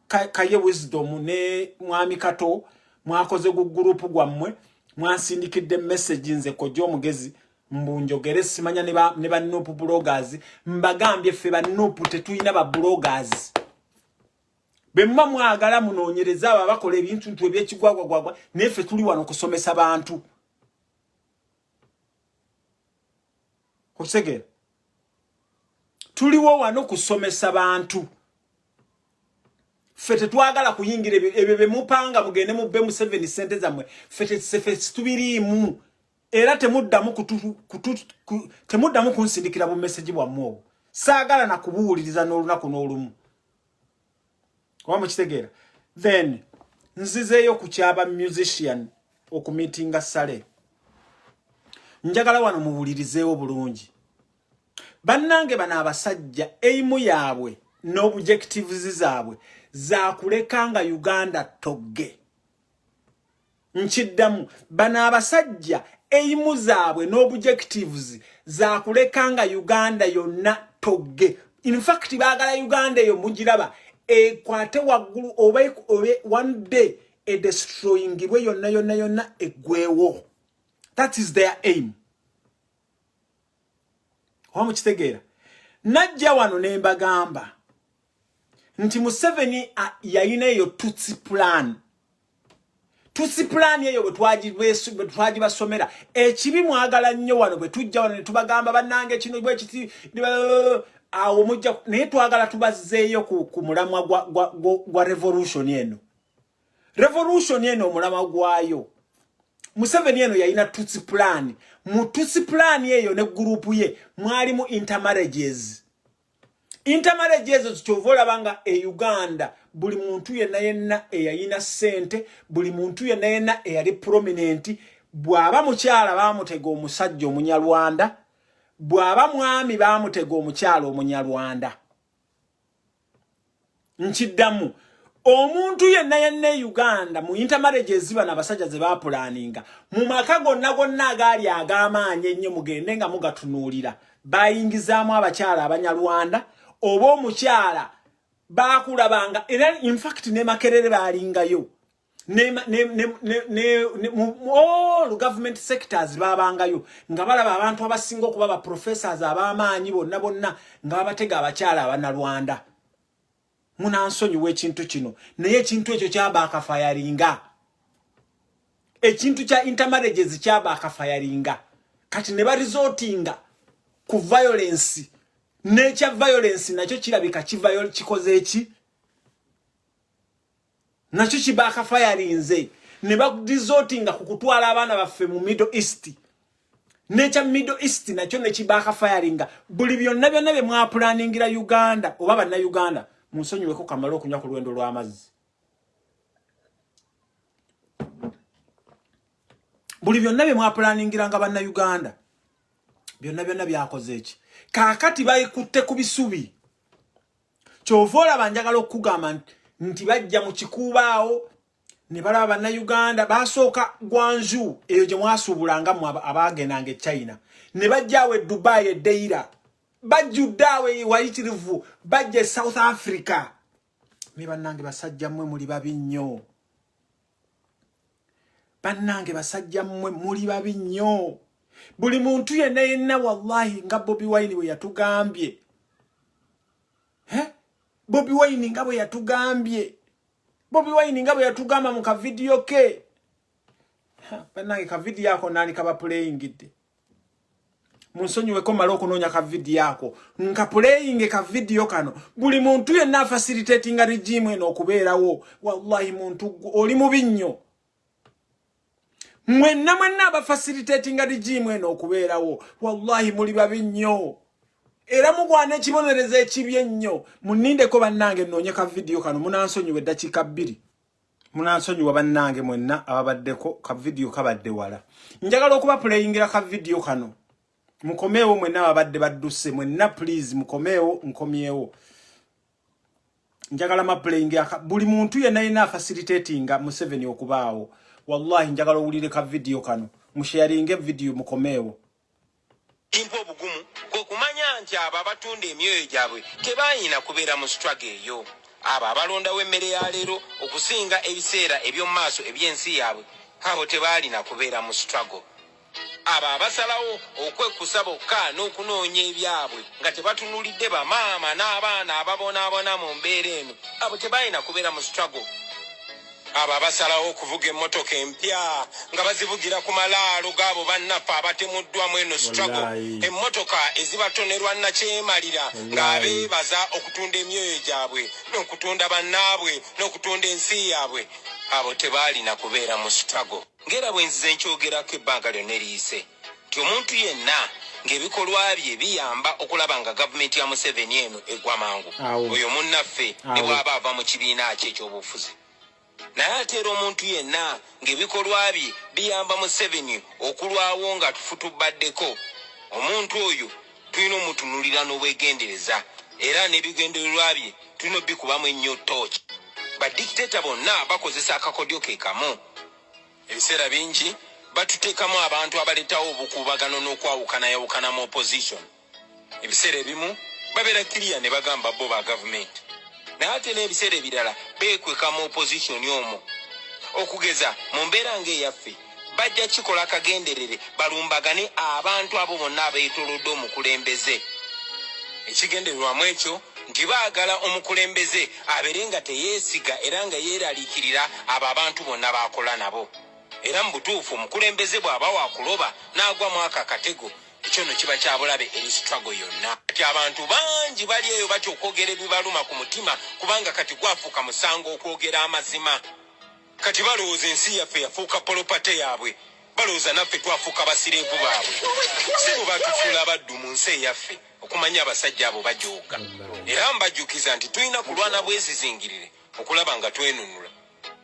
Kaye Wisdom ne mwami Kato mwakoze gu group gwammwe mwansindikidde message nze Kojja Omugezi mbunjogere simanya ne ba Nupu bloggers mbagambye ffe ba Nupu tetuyina ba bloggers bemma mwagala munoonyereza aba bakola ebintu ebyekigwagwagwa neffe tuli wano kusomesa bantu. Kusegera tuliwo wano kusomesa bantu. Fete twagala kuyingira ebebe mupanga mugende mubbe mu 7 cents zamwe fete tubirimu era temuddamu temuddamu kunsindikira mu message bwammwe. Saagala na kubuuliriza n'olunaku n'olumu. Wamukitegeera. Then nzizeeyo ku kyaba musician okumitinga Sale. Njagala wano muwulirizeewo bulungi. Bannange bana abasajja eimu yaabwe n'objectives zaabwe za kulekanga Uganda togge. Nkiddamu bana abasajja eimu zaabwe n'objectives za kulekanga Uganda yonna togge. In fact baagala Uganda eyo mugiraba ekwate waggulu obe one day destroying bwe yonna eggwewo. That is their aim. Wamukitegeera. Najja wano ne mbagamba nti Museveni yayina eyo Tutsi plan. Tutsi plan eyo bwe twagibasomera ekibi mwagala nnyo wano bwe tujja wano ne tubagamba bannange kino bwe kiti awo mujja naye twagala tubazzeeyo ku mulamwa gwa revolution eno. Revolution eno omulamwa gwayo Museveni eno yayina Tutsi plan. Mu Tutsi plan eyo ne group ye mwalimu intermarriages. Intermarriages tuchovola banga Uganda buli muntu yenna eyayina sente, buli muntu yenna eyali prominent, bwaba mukyala bamutega omusajja omunyarwanda, bwaba mwami bamutega omukyala omunyarwanda. Nkiddamu omuntu yenna Uganda mu intermarriages bana abasajja ze bapulaninga mu maka gonna agali agamaanye ennyo mugende nga mugatunuulira bayingizaamu abakyala abanyarwanda oba omukyala bakulabanga era in fact ne Makerere balingayo all government sectors babangayo nga balaba abantu abasinga okuba ba professors abamaanyi bonna nga babatega abakyala abanarwanda. Munansonyiwa ekintu kino naye ekintu ekyo kyaba akafayaringa. Ekintu kya intermarriages kyaba akafayaringa kati ne baresortinga ku violence. Nature violence nakyo kirabika kikoze eki nakyo kiba akafayarinze ne baresortinga ku kutwala abaana baffe mu Middle East. Nature Middle East nakyo ne kiba akafayaringa. Buli byonna bye mwapulaningira Uganda oba banna Uganda munsonyiweko kamala okunywa ku lwendo lw'amazzi. Buli byonna bye mwapulaningira nga banna Uganda byonna byakoze eki. Kaakati bayikutte ku bisubi. Kyova olaba njagala okugamba nti bajja mu kikuubaawo ne balaba bannayuganda basooka Gwanzu eyo gye mwasuubulangamu abaagendanga e China ne bajjaawe Dubai e Deira bajjudde wayitirivu bajja South Africa me bannange basajja mmwe muli babi nnyo bannange basajja mmwe muli babi nnyo buli muntu yenna wallahi nga Bobi Wine we yatugambye Bobi Wine nga bwe yatugambye Bobi Wine nga bwe yatugamba mu ka video ke bannange ka video yako nani kaba playingidde munsonyiweko mala okunoonya ka video yako nka playing ka video kano buli muntu yenna facilitating regime eno okubeerawo wallahi muntu oli mubi nnyo mwenna aba facilitating regime eno okubeerawo wallahi muli babi nnyo era mugwana ekibonereza ekibi ennyo munindeko bannange nnoonye ka video kano munansonyiwa eddakiika 2 munansonyiwa bannange mwenna ababaddeko ka video kabadde wala njagala okuba playingira ka video kano mukomeewo mwenna ababadde badduse mwenna please mukomeewo nkomyewo njagala maplayingira buli muntu yenna facilitatinga Museveni okubaawo wallahi njagala owulire ka video kano musharinge video mukomeewo impo bugumu ko kumanya nti aba batunda emyoyo gyabwe tebayina kubeera mu struggle eyo aba abalonda w'emmere ya leero okusinga ebiseera eby'omu maaso eby'ensi yaabwe abo tebalina kubeera mu struggle aba abasalawo okwekusa bokka n'okunoonya ebyabwe nga tebatunulidde bamaama n'abaana ababonaabona mu mbeera eno abo tebalina kubeera mu struggle aba abasalawo okuvuga emmotoka empya nga bazivugira ku malaalo gaabo bannaffe abatemuddwamu eno struggle emmotoka ezibatonerwa nakyemalira ng'abeebaza okutunda emyoyo gyabwe n'okutunda bannaabwe n'okutunda ensi yaabwe abo tebaalina kubeera mu struggle ngera bwe nzize nkyogerako ebbanga lyonna eriyise nti omuntu yenna ng'ebikolwa bye biyamba okulaba nga gavumenti ya Museveni eno egwa mangu oyo munnaffe ne bw'aba ava mu kibiina kye eky'obufuzi naye ate era omuntu yenna ng'ebikolwa bye biyamba Museveni okulwawo nga tufu tubaddeko omuntu oyo tulina omutunulira n'obwegendereza era n'ebigendererwa bye tulina obikubamu ennyo tooki badikiteta bonna bakozesa akakodyo ke kamu ebiseera bingi batuteekamu abantu abaleetawo obukuubagano n'okwawukanayawukana mu opposition ebiseera ebimu babeera kiriya ne bagamba bo ba gavumenti naye ate n'ebiseera ebirala beekweka mu opposition omwo okugeza mu mbeera ng'eyaffe bajja kikola akagenderere balumbagane abantu abo bonna abeetolodde omukulembeze ekigendererwamu ekyo nti baagala omukulembeze abeere nga teyeesiga era nga yeeraliikirira abo abantu bonna baakola nabo era mu butuufu omukulembeze bw'aba waakuloba n'agwamu ako akatego ekyo nno kiba kyabulabe eri struggle yonna kati abantu bangi bali eyo batya okwogera ebibaluma ku mutima kubanga kati gwafuuka musango okwogera amazima kati balowooza ensi yaffe yafuuka polopate yaabwe balowooza naffe twafuuka basireevu baabwe si bwe batufuula abaddu mu nsi eyaffe okumanya abasajja abo bajooga era mbajjukiza nti tulina kulwana bwezizingirire okulaba nga twenunula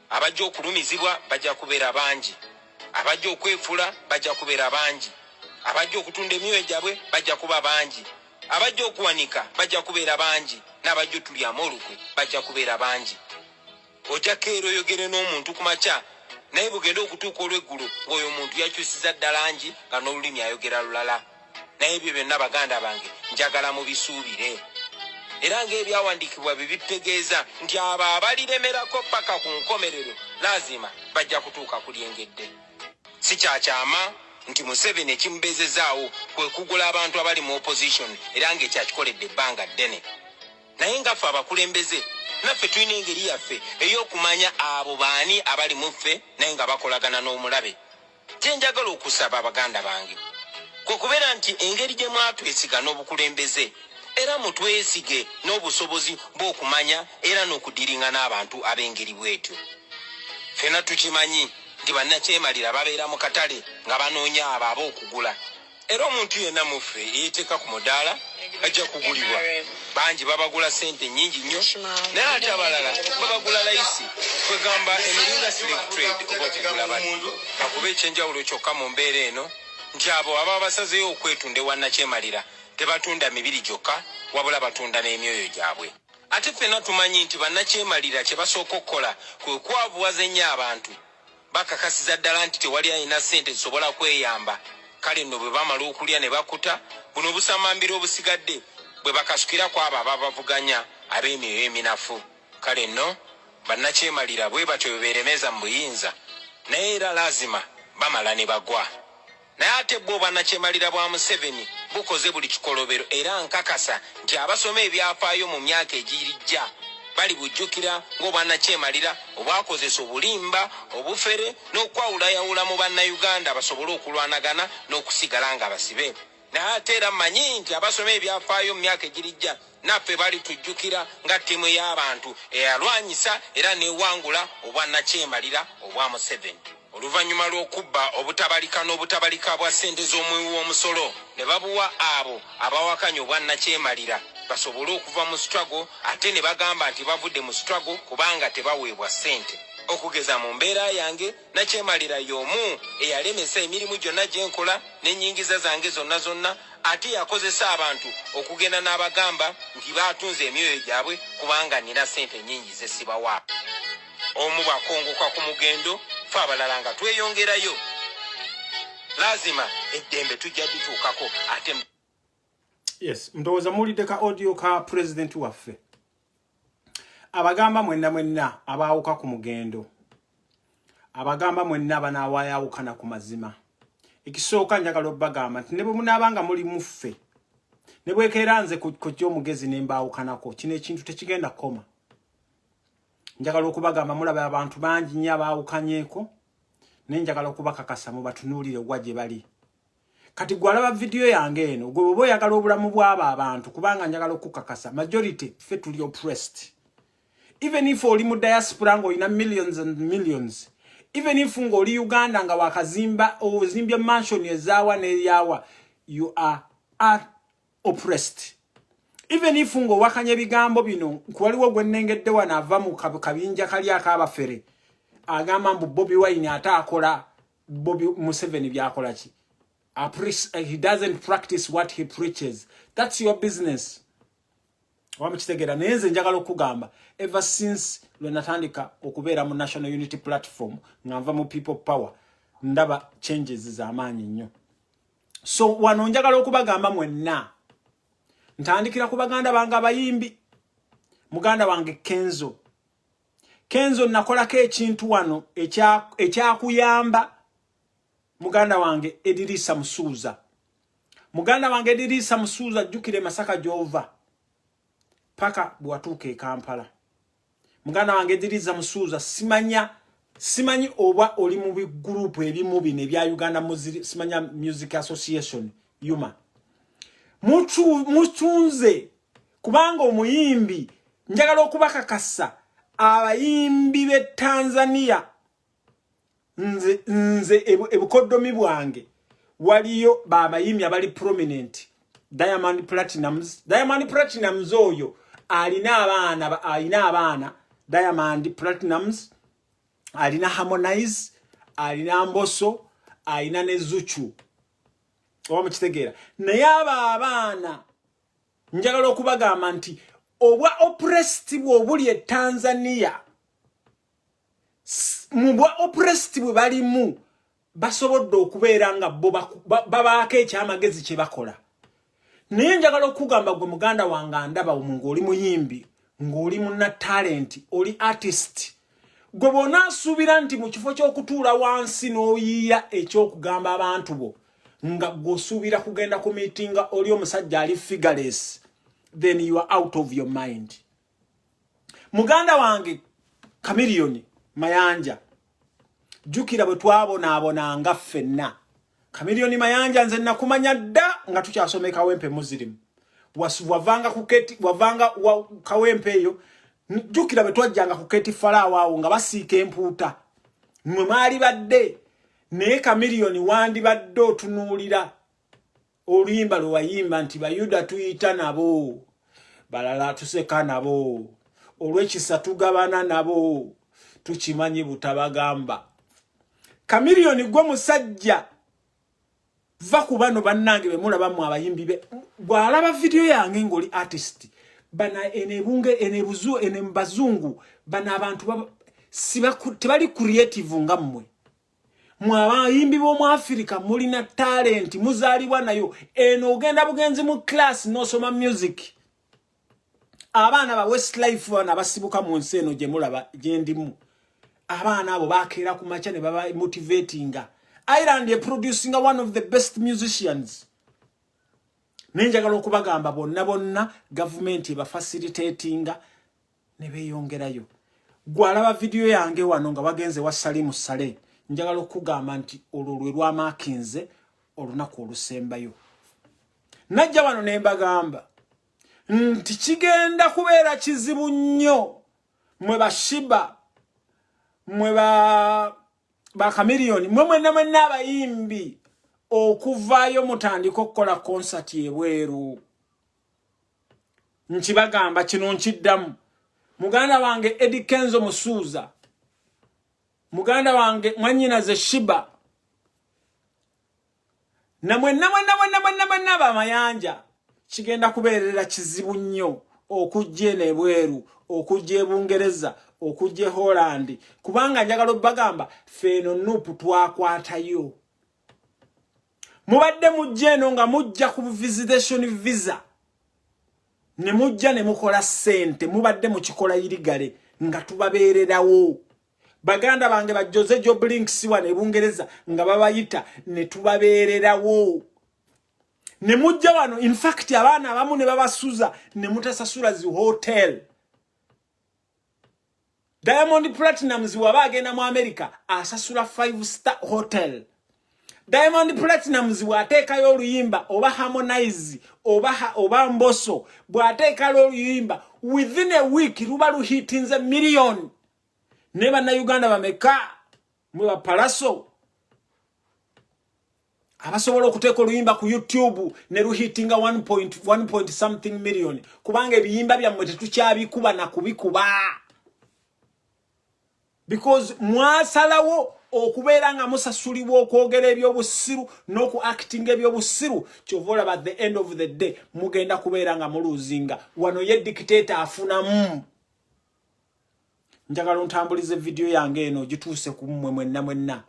abajja okulumizibwa bajja kubeera bangi abajja okwefula bajja kubeera bangi abajja okutunda emyoyo gyabwe bajja kuba bangi abajja okuwanika bajja kubeera bangi n'abajja otulyamu olukwe bajja kubeera bangi ojja keera oyogere n'omuntu ku makya naye bugenda okutuuka olw'eggulu ng'oyo omuntu yakyusiza dda langi nga n'olulimi ayogera lulala naye ebyo byonna baganda bange njagala mubisuubire era ng'ebyawandiikibwa bibitegeeza nti abo abaliremerako paka ku nkomerero laazima bajja kutuuka ku lyengedde si kyakyama nti Museveni ekimubeezezaawo kwe kugula abantu abali mu opposition era ng'ekyakikoledde ebbanga ddene naye ngaffe abakulembeze naffe tulina engeri yaffe ey'okumanya abo baani abali mu ffe naye nga bakolagana n'omulabe kye njagala okusaba abaganda bange kwe kubeera nti engeri gye mwatwesiga n'obukulembeze era mutwesige n'obusobozi bw'okumanya era n'okudiringa n'abantu ab'engeri bwetyo ffena tukimanyi nti bannakyemalira babeera mu katale nga banoonya abo ab'okugula era omuntu yenna mu ffe eyeeteeka ku mudaala ajja kugulibwa bangi babagula ssente nnyingi nnyo naye ate abalala babagula layisi kwegamba emiringa slave trade oba okugula bantu akuba ekyenjawulo kyokka mu mbeera eno nti abo ababa basazeyo okwetunda ewannakyemalira tebatunda mibiri gyokka wabula batunda n'emyoyo gyabwe ate ffenna tumanyi nti bannakyemalira kye basooka okukola kwe kwavuwaza ennyo abantu bakakasiza ddala nti tewali alina ssente zisobola kweyamba. Kale nno bwe bamala okulya ne bakuta buno obusamambiro obusigadde bwe bakasukira ku abo ababavuganya ab'emyoyo eminafu. Kale nno bannakyemalira bwe batyo bwe beeremeza mu buyinza naye era lazima bamala ne bagwa. Naye ate bo bannakyemalira bwa Museveni bukoze buli kikolobero era nkakasa nti abasoma ebyafaayo mu myaka egirijja bali bujjukira ng'obwannakyemalira obwakozesa obulimba obufere n'okwawulayawula mu bannayuganda basobole okulwanagana n'okusigala nga basibe. Naye ate era mmanyi nti abasoma ebyafaayo mu myaka egirijja naffe bali tujjukira nga ttiimu y'abantu eyalwanyisa era n'ewangula obwannakyemalira obwa Museveni. Oluvannyuma lw'okubba obutabalika n'obutabalika bwa ssente z'omuwi w'omusolo ne babuwa abo abawakanya obwannakyemalira basobole okuva mu struggle ate ne bagamba nti bavudde mu struggle kubanga tebaweebwa ssente. Okugeza mu mbeera yange nakyemalira y'omu eyalemesa emirimu gyonna gye nkola n'ennyingiza zange zonna ate yakozesa abantu okugenda n'abagamba nti baatunze emyoyo gyabwe kubanga nina ssente nnyingi ze sibawa. Omu bwakongoka ku mugendo fe abalala nga tweyongerayo. Lazima eddembe tujja dituukako ate. Yes, ndowooza muwulidde ka audio ka president waffe abagamba mwenna abaawuka ku mugendo, abagamba mwenna banaawayawukana ku mazima. Ekisooka njagala obbagamba nti ne bwe munaabanga muli muffe ne bwekeera nze ku ky'omugezi ne mbaawukanako kino ekintu tekigenda kukoma. Njagala okubagamba mulaba abantu bangi nnyo abaawukanyeeko naye njagala okubakakasa mubatunuulire wa gye bali. Kati gwe alaba video yange eno gwe bw'oba oyagala obulamu bw'abo abantu kubanga njagala okukakasa majority ffe tuli oppressed. Even if oli mu diaspora ng'olina millions and millions, even if ng'oli Uganda nga wakazimba ozimbye mansion ezaawa n'eryawa, you are oppressed. Even if ng'owakanya ebigambo bino waliwo gwe nnengedde wano ava mu kabinja kali ak'abafere agamba mbu Bobi Wine ate akola Bobi Museveni byakola ki? He doesn't practice what he preaches. That's your business. Wamkitegera naye nze njagala okugamba ever since lwe natandika okubeera mu National Unity Platform nga nva mu People Power ndaba changes z'amaanyi nnyo. So wano njagala okubagamba mwenna ntandikira ku baganda bange abayimbi. Muganda wange Kenzo nakolako ekintu wano ekyakuyamba. Muganda wange Edirisa Musuuza. Muganda wange Edirisa Musuuza jjukire Masaka gy'ova paka bwatuuka e Kampala. Muganda wange Edirisa Musuuza simanyi oba oli mu bigrupu ebimu bino ebya Uganda simanya Music Association Yuma. Mutunze kubanga omuyimbi njagala okubakakasa abayimbi b'e Tanzania nze ebukoddomi bwange waliyo babayimbi abali prominent. Diamond Platinumz oyo alina abaana Diamond Platinumz alina Harmonize alina Mbosso alina ne Zuchu. Wamukitegeera naye abaana njagala okubagamba nti obwa oppressed bw'obuli e Tanzania mubwa oppressed bwe balimu basobodde okubeera nga bo babaako ekyamagezi kye bakola. Naye njagala okugamba gwe muganda wange ndaba ng'oli muyimbi ng'oli munna talent oli artist gwe bonaasuubira nti mu kifo ky'okutuula wansi n'oyiiya ekyokugamba abantu bo nga gwosuubira kugenda ku meetinga oli omusajja ali figureless, then you are out of your mind. Muganda wange Chameleone Mayanja jukira bwe twabonaabonanga ffenna. Chameleone Mayanja nze nakumanya dda nga tukyasoma Kawempe Muslim. Wavanga Kawempe eyo jukira bwe twajjanga ku Keti Faraawo awo nga basiika empuuta. Mwe maali badde naye Chameleone wandibadde otunuulira oluyimba lwe wayimba nti Bayuda tuyita nabo balala tuseka nabo olw'ekisa tugabana nabo tukimanyi butabagamba. Chameleone gwe musajja va ku bano bannange be mulaba mu abayimbi be bw'alaba video yange ng'oli artist bana enebunge enebuzu enembazungu bana abantu tebali creative nga mmwe abayimbi b'omu Africa mulina talent muzaalibwa nayo eno ogenda bugenzi mu class n'osoma music abaana ba Westlife bana basibuka mu nsi eno gye mulaba gye ndimu abaana abo bakeera ku macha ne baba motivatinga Ireland is producing one of the best musicians nenjagala okubagamba bonna government eba facilitatinga ne beyongerayo gwalaba video yange wano nga bagenze wa Salimu Sale njagala okugamba nti olulwe lwa makinze olunaku olusembayo najja wano ne mbagamba nti kigenda kubeera kizibu nnyo mwe bashiba mwe ba Chameleone mwe n'abayimbi okuvaayo mutandika okukola concert ebweru nkibagamba kino nkiddamu muganda wange Eddie Kenzo Musuuza muganda wange mwanyina ze Shiba namwe amayanja kigenda kubeerera kizibu nnyo okujja nebweru okujja ebungereza okujja Holland kubanga njagala bagamba feno nupu twakwatayo mubadde mujja eno nga mujja ku visitation visa ne mujja ne mukola sente mubadde mukikola irigale nga tubabeererawo baganda bange ba Jose Job Links wane ebungereza nga babayita ne tubabeererawo ne mujja wano in fact abaana abamu ne babasuza ne mutasasula zi hotel Diamond Platinumz wabagenda mu America asasula 5-star hotel Diamond Platinumz bwatekayo oluyimba oba Harmonize oba Mbosso bwatekayo oluyimba within a week ruba luhitinze million neba na Uganda bameka mwa Palaso abasobola okuteka oluyimba ku YouTube ne ruhitinga 1 point something million kubanga ebiyimba byammwe tetukyabikuba na kubikuba because mwasalawo okubeera nga musasulibwa okwogera ebyobusiru n'oku acting ebyobusiru kyovola by the end of the day mugenda kubeera nga muluzinga wano ye dictator afunamu njagala ntambulize video yange eno gituuse ku mmwe mwenna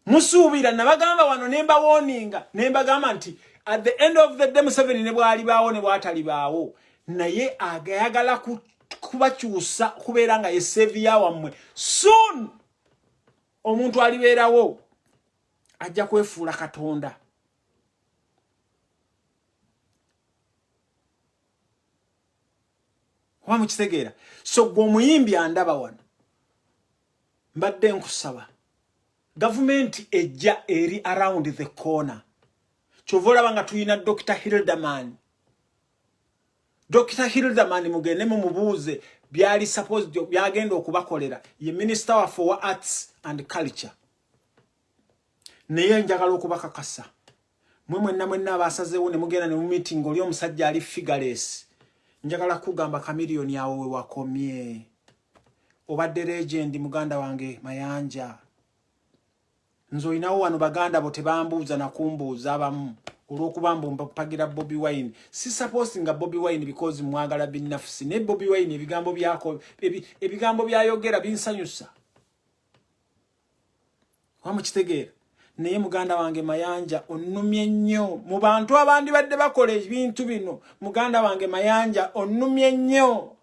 musuubira nabagamba wano nemba warninga nembagamba nti at the end of the day Museveni ne bwali baawo ne bwatali baawo naye agayagala kubakyusa kubeera nga yeseviya wammwe soon omuntu alibeerawo ajja kwefuula Katonda wamukitegeera so gwe omuyimbi andaba wano mbadde nkusaba government ejja eri around the corner kyovola banga tuyina Dr. Hilderman mugende mu mubuuze byali supposed byagenda okubakolera ye minister for arts and culture naye njagala okubakakasa mwenna abasazeewo ne mugenda ne mu meeting oli omusajja ali figureless njagala kugamba Chameleone yawe we wakomye obadde legend muganda wange Mayanja nzoyinawo wano baganda bo tebambuuza na kumbuuza abamu olw'okubamba mpagira Bobby Wine si supposing nga Bobby Wine because mwagala binafsi ne Bobby Wine ebigambo byayogera binsanyusa wamukitegeera naye muganda wange Mayanja onnumye nnyo mu bantu abandi badde bakola ebintu bino muganda wange Mayanja onnumye nnyo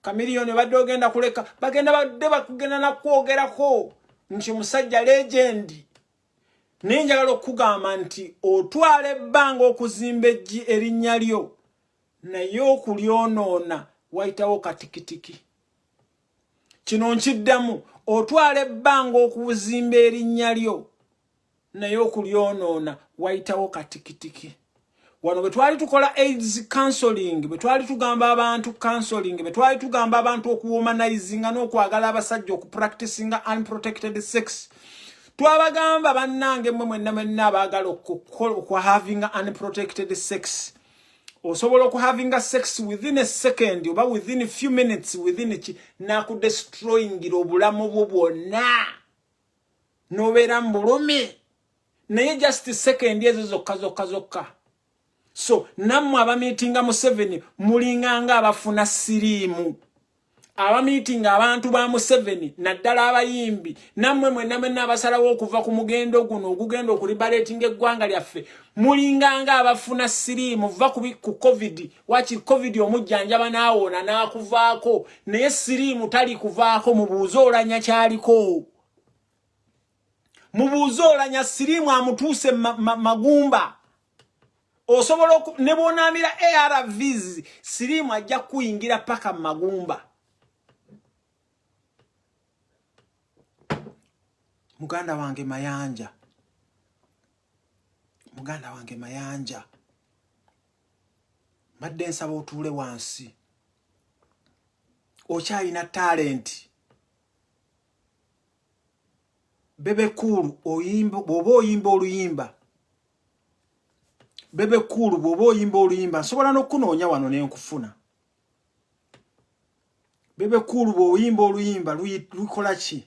Chameleone badde ogenda kuleka bagenda badde bakugenda nakwogerako nti musajja legend nenjagala okugamba nti otwala ebbanga okuzimba erinnya lyo naye okulyonoona wayitawo katikitiki kino nkiddamu otwala ebbanga okuzimba erinnya lyo naye okulyonoona wayitawo katikitiki wano bwe twali tukola AIDS counseling bwe twali tugamba abantu counseling bwe twali tugamba abantu okuwomanizinga n'okwagala abasajja okupracticinga unprotected sex twabagamba bannange mmwe mwenna abaagala okwa having unprotected sex osobola oku having sex within a second oba within a few minutes within nakudestroying obulamu bwo bwonna nobeera mu bulumi naye just second ezo zokka So nammwe abamiitinga Museveni mulinganga abafuna siriimu. Abamiitinga abantu ba Museveni naddala abayimbi nammwe mwenna abasalawo okuva ku mugendo guno ogugenda okuliberatinga eggwanga lyaffe mulinganga abafuna siriimu va ku covid wachi covid omujjanjaba naawona n'akuvaako naye siriimu tali kuvaako mubuuze olanya kyaliko. Mubuuze olanya siriimu amutuuse magumba. Osobola ne bonaamira ARVs siriimu ajja kuyingira paka magumba. Muganda wange mayanja. Muganda wange mayanja. Madde nsaba otuule wansi. Okyalina talent. Bebe Cool oyimba bwoba oyimba oluyimba. Bebe Cool bwoba oyimba oluyimba nsobola n'okunoonya wano ne nkufuna. Bebe Cool bw'oyimba oluyimba lukola ki?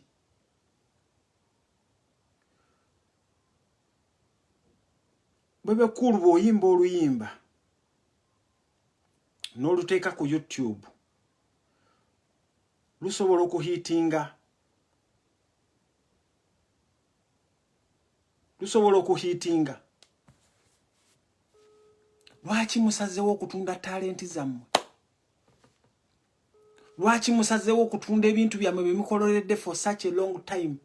Bebe Cool bw'oyimba oluyimba n'oluteeka ku YouTube lusobola okuhiitinga. Lusobola okuhiitinga. Lwaki musazeewo okutunda talenti zammwe? Lwaki musazeewo okutunda ebintu byammwe bye mukololedde for such a long time?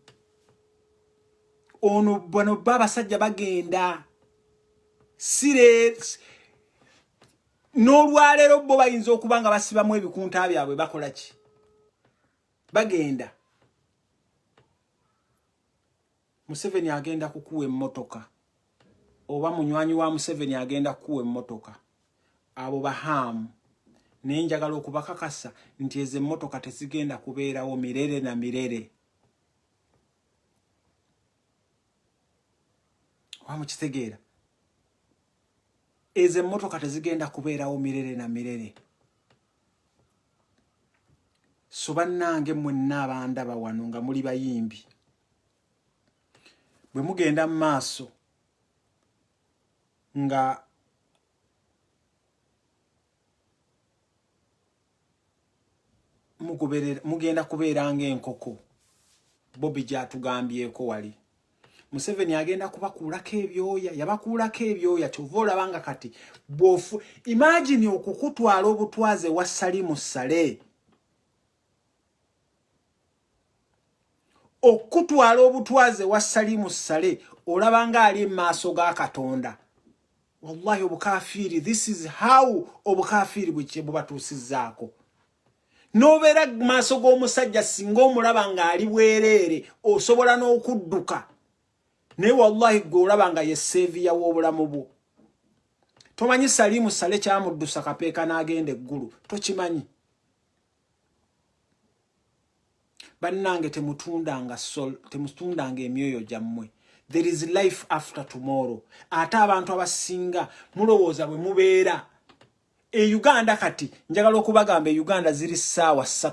Ono bano babasajja bagenda serious n'olwaleero bo bayinza okuba nga basibamu ebikunta byabwe bakola ki? Bagenda. Museveni agenda kukuwa emmotoka oba munywanyi wa Museveni agenda kukuwa emmotoka. Abo bahamu naye njagala okubakakasa nti ezo emmotoka tezigenda kubeerawo mirere na mirere. Wamukitegeera? Ezo emmotoka tezigenda kubeerawo mirere na mirere. So bannange mwenna abandaba wano nga muli bayimbi bwe mugenda mu maaso nga mugenda kubeera ng'enkoko Bobby gyatugambyeko wali. Museveni agenda kubakuulako ebyoya, yabakuulako ebyoya kyova olabanga kati bwofu. Imagine okukutwala obutwaze wa Salimu Sale. Okutwala obutwaze wa Salimu Sale olabanga ali maaso ga Katonda. Wallahi obukafiri, this is how obukafiri bwe bubatuusizaako. Nobeera maaso g'omusajja singa omulabanga ali bwereere osobola n'okudduka. Naye wallahi gwe olabanga ye seviya w'obulamu bwo. Tomanyi Salimu Sale kyamuddusa kapeeka n'agenda eggulu. Tokimanyi. Bannange temutundanga emyoyo gyammwe. There is life after tomorrow. Ate abantu abasinga mulowooza bwe mubeera. Uganda kati njagala okubagamba Uganda ziri ssaawa 3.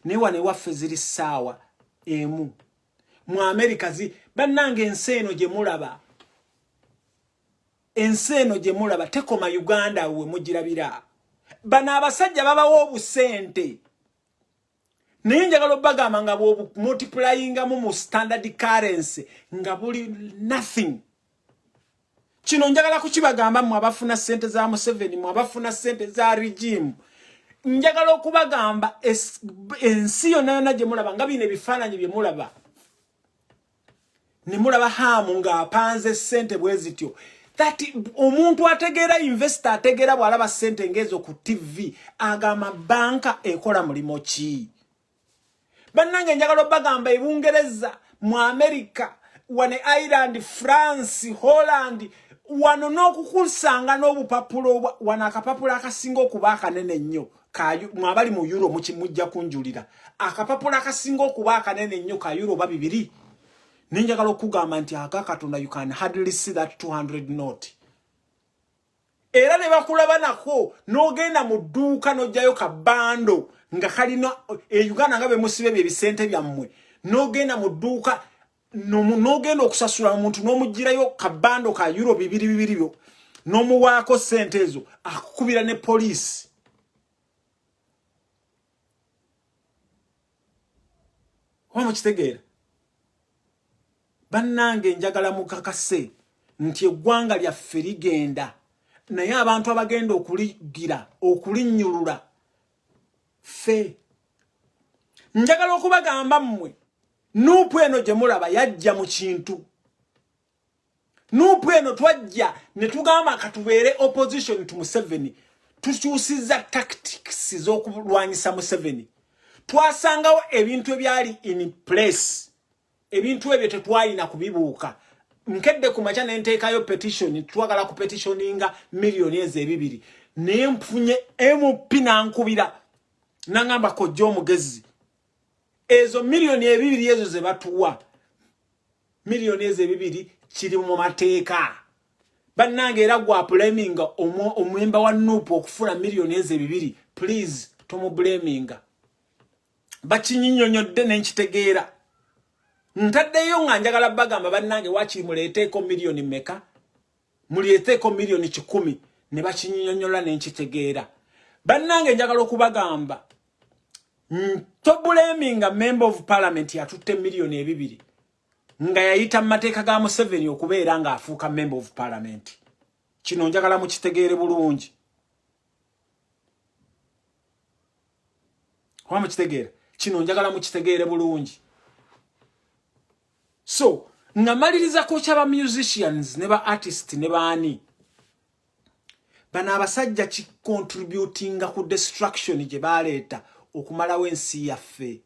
Ne wane waffe ziri ssaawa 1. Mu America bannange ensi eno gye mulaba. Ensi eno gye mulaba tekoma Uganda we mugirabira. Bano abasajja babawo obusente. Naye njagala obagamba nga bw'obu multiplyinga mu standard currency nga buli nothing. Kino njagala kukibagamba mu abafuna sente za Museveni, mu abafuna sente za regime. Njagala okubagamba ensi yonna gye mulaba nga bino ebifaananyi bye mulaba. Ne mulaba hamu nga apanze sente bwe zityo. That omuntu ategeera investor ategeera bw'alaba sente ngezo ku TV agama banka ekola mulimo ki? Bannange njagala bagamba Bungereza, mu America, wane Ireland, France, Holland, wano n'okukusanga n'obupapulo wana akapapulo akasinga okuba akanene nnyo. Mwabali mu euro mujja kunjulira. Akapapulo akasinga okuba akanene nnyo ka euro 2. Ninjagala okugamba nti Katonda you can hardly see that 200 note. Era ne bakulaba nako n'ogenda mu dduuka n'ojjayo kabando nga kalina Uganda nga be musibe ebisente byammwe. N'ogenda mu dduuka n'ogenda okusasula omuntu n'omugirayo kabando ka euro 2 byo. n'omuwaako ssente ezo akukubira ne poliisi. Mukitegeera? Bannange njagala mukakase nti eggwanga lyaffe ligenda, naye abantu abagenda okuligira okulinnyulula ffe. Njagala okubagamba mmwe Nuupu eno gye mulaba yajja mu kintu. Nuupu eno twajja ne tugamba katubeere opposition to Museveni, tukyusiza tactics z'okulwanyisa Museveni. Twasangawo ebintu ebyali in place, ebintu ebyo tetwalina kubibuuka. Nkedde ku makya ne nteekayo petition, twagala ku petitioninga million ez'ebibiri. Naye mfunye MP nankubira nangamba kojja omugezi. Ezo million ebibiri ezo ze batuwa, million ez'ebibiri kiri mu mateeka. Bannange era gwa blaminga omwemba wa Nuupu okufuna million ez'ebibiri. Please tomu blaminga. Bakinyinyonyodde n'enkitegeera. Ntaddeyo nga njagala bagamba bannange wakiri muleeteeko million meka, muleeteeko million 10 ne bakinyinyonyola n'enkitegeera. Bannange njagala okubagamba to blaminga member of parliament yatutte million ebibiri nga yayita mu mateeka ga Museveni okubeera nga afuuka member of parliament. Kino njagala mukitegeere bulungi. Mukitegeere? Kino njagala mukitegeere bulungi. So, ngamaliriza ko kyaba musicians ne ba artists ne baani. Bana abasajja ki contributinga ku destruction gye baleeta okumalawo ensi yaffe.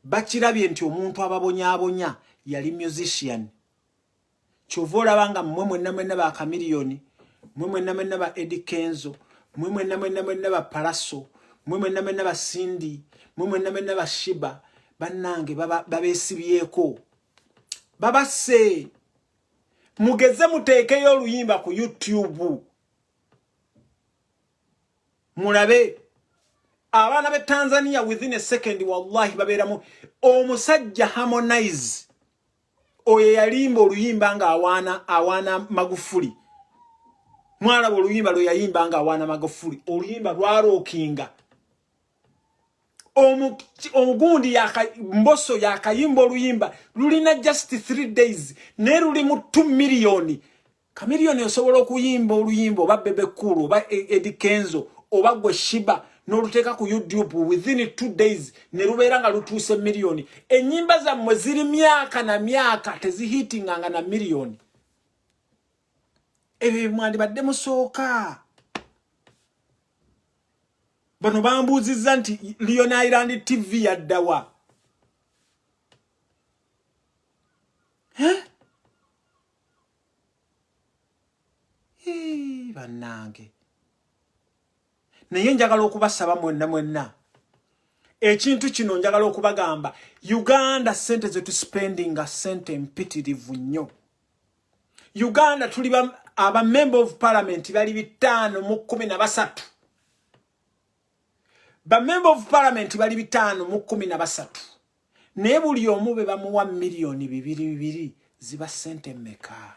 Bakirabye nti omuntu ababonyaabonya yali musician. Kyova olaba nga mmwe mwenna ba Chameleone, mmwe mwenna ba Eddie Kenzo, mmwe mwenna ba Paraso, mmwe mwenna ba Cindy, mmwe mwenna ba Shiba, bannange babeesibyeko. Babase mugeze muteekeyo oluyimba ku YouTube. Mulabe abaana be Tanzania within a second wallahi babeeramu. Omusajja Harmonize oyo yalimba oluyimba nga awaana Magufuli. Mwalaba oluyimba lwe yayimba nga awaana Magufuli. Oluyimba lwarookinga. Omugundi Mbosso yakayimba oluyimba lulina just 3 days ne luli mu 2 million. Chameleone osobola okuyimba oluyimba oba Bebe Cool oba Eddie Kenzo oba gwe Shiba n'oluteeka ku YouTube within 2 days ne lubeera nga lutuuse million. Ennyimba zammwe ziri myaka na myaka tezihitinganga na million. Ebyo mwandibadde musooka. Bano bambuuzizza nti Lion Island TV yaddawa. Bannange. Naye njagala okubasaba mwenna. Ekintu kino njagala okubagamba. Uganda sente zetu spendinga sente mpitirivu nnyo. Uganda tuli aba member of parliament bali 513. Ba member of parliament bali 513. Ne buli omu be bamuwa million 2 ziba sente meka.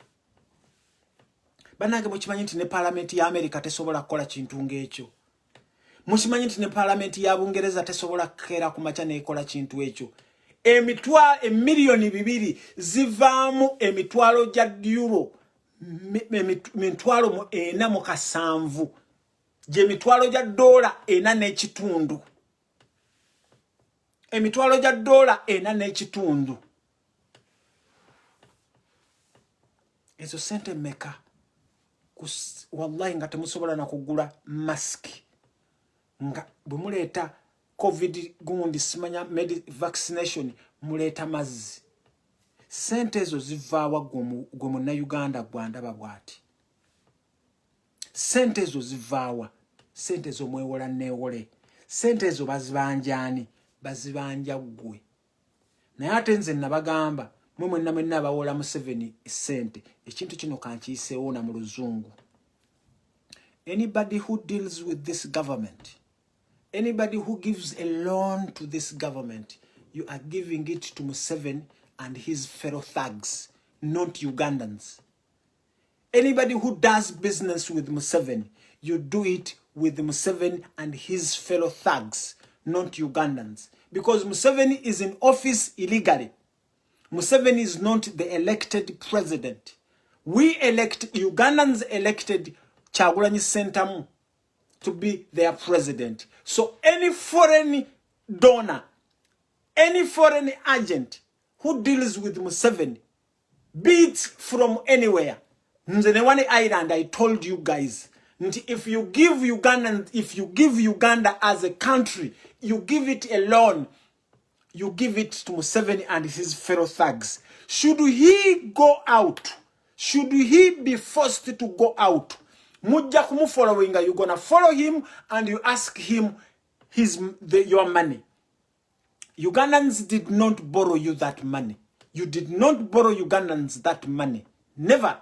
Bannange mukimanyi nti ne parliament ya America tesobola kukola kintu ng'ekyo. Mukimanyi nti ne parliament ya Bungereza tesobola kera ku makya nekola kintu ekyo. Million 2 zivaamu emitwalo gya euro emitwalo 4.7 je emitwalo gya dola 4.5. Emitwalo gya dola 4.5. Ezo sente meka wallahi nga temusobola na kugula mask nga bwemuleeta COVID gundi simanya vaccination muleeta mazzi. Sente ezo zivaawa gwe munna Uganda gwandaba bwati. Sente ezo zivaawa. Sente ezo mwewola neewole. Sente ezo bazibanjani bazibanja gwe. Naye ate nze nabagamba mwe mwenna abawola Museveni sente ekintu kino kankiiseewo na mu luzungu. Anybody who deals with this government, anybody who gives a loan to this government, you are giving it to Museveni and his fellow thugs, not Ugandans. Anybody who does business with Museveni, you do it with Museveni and his fellow thugs, not Ugandans. Because Museveni is in office illegally. Museveni is not the elected president. Ugandans elected Kyagulanyi Ssentamu to be their president. So any foreign donor, any foreign agent who deals with Museveni, be it from anywhere, Nzenewani Island, I told you guys, if you give Uganda as a country, you give it a loan, you give it to Museveni and his fellow thugs. Should he go out, should he be forced to go out, mujja following, you're gonna follow him and you ask him your money. Ugandans did not borrow you that money. You did not borrow Ugandans that money. Never.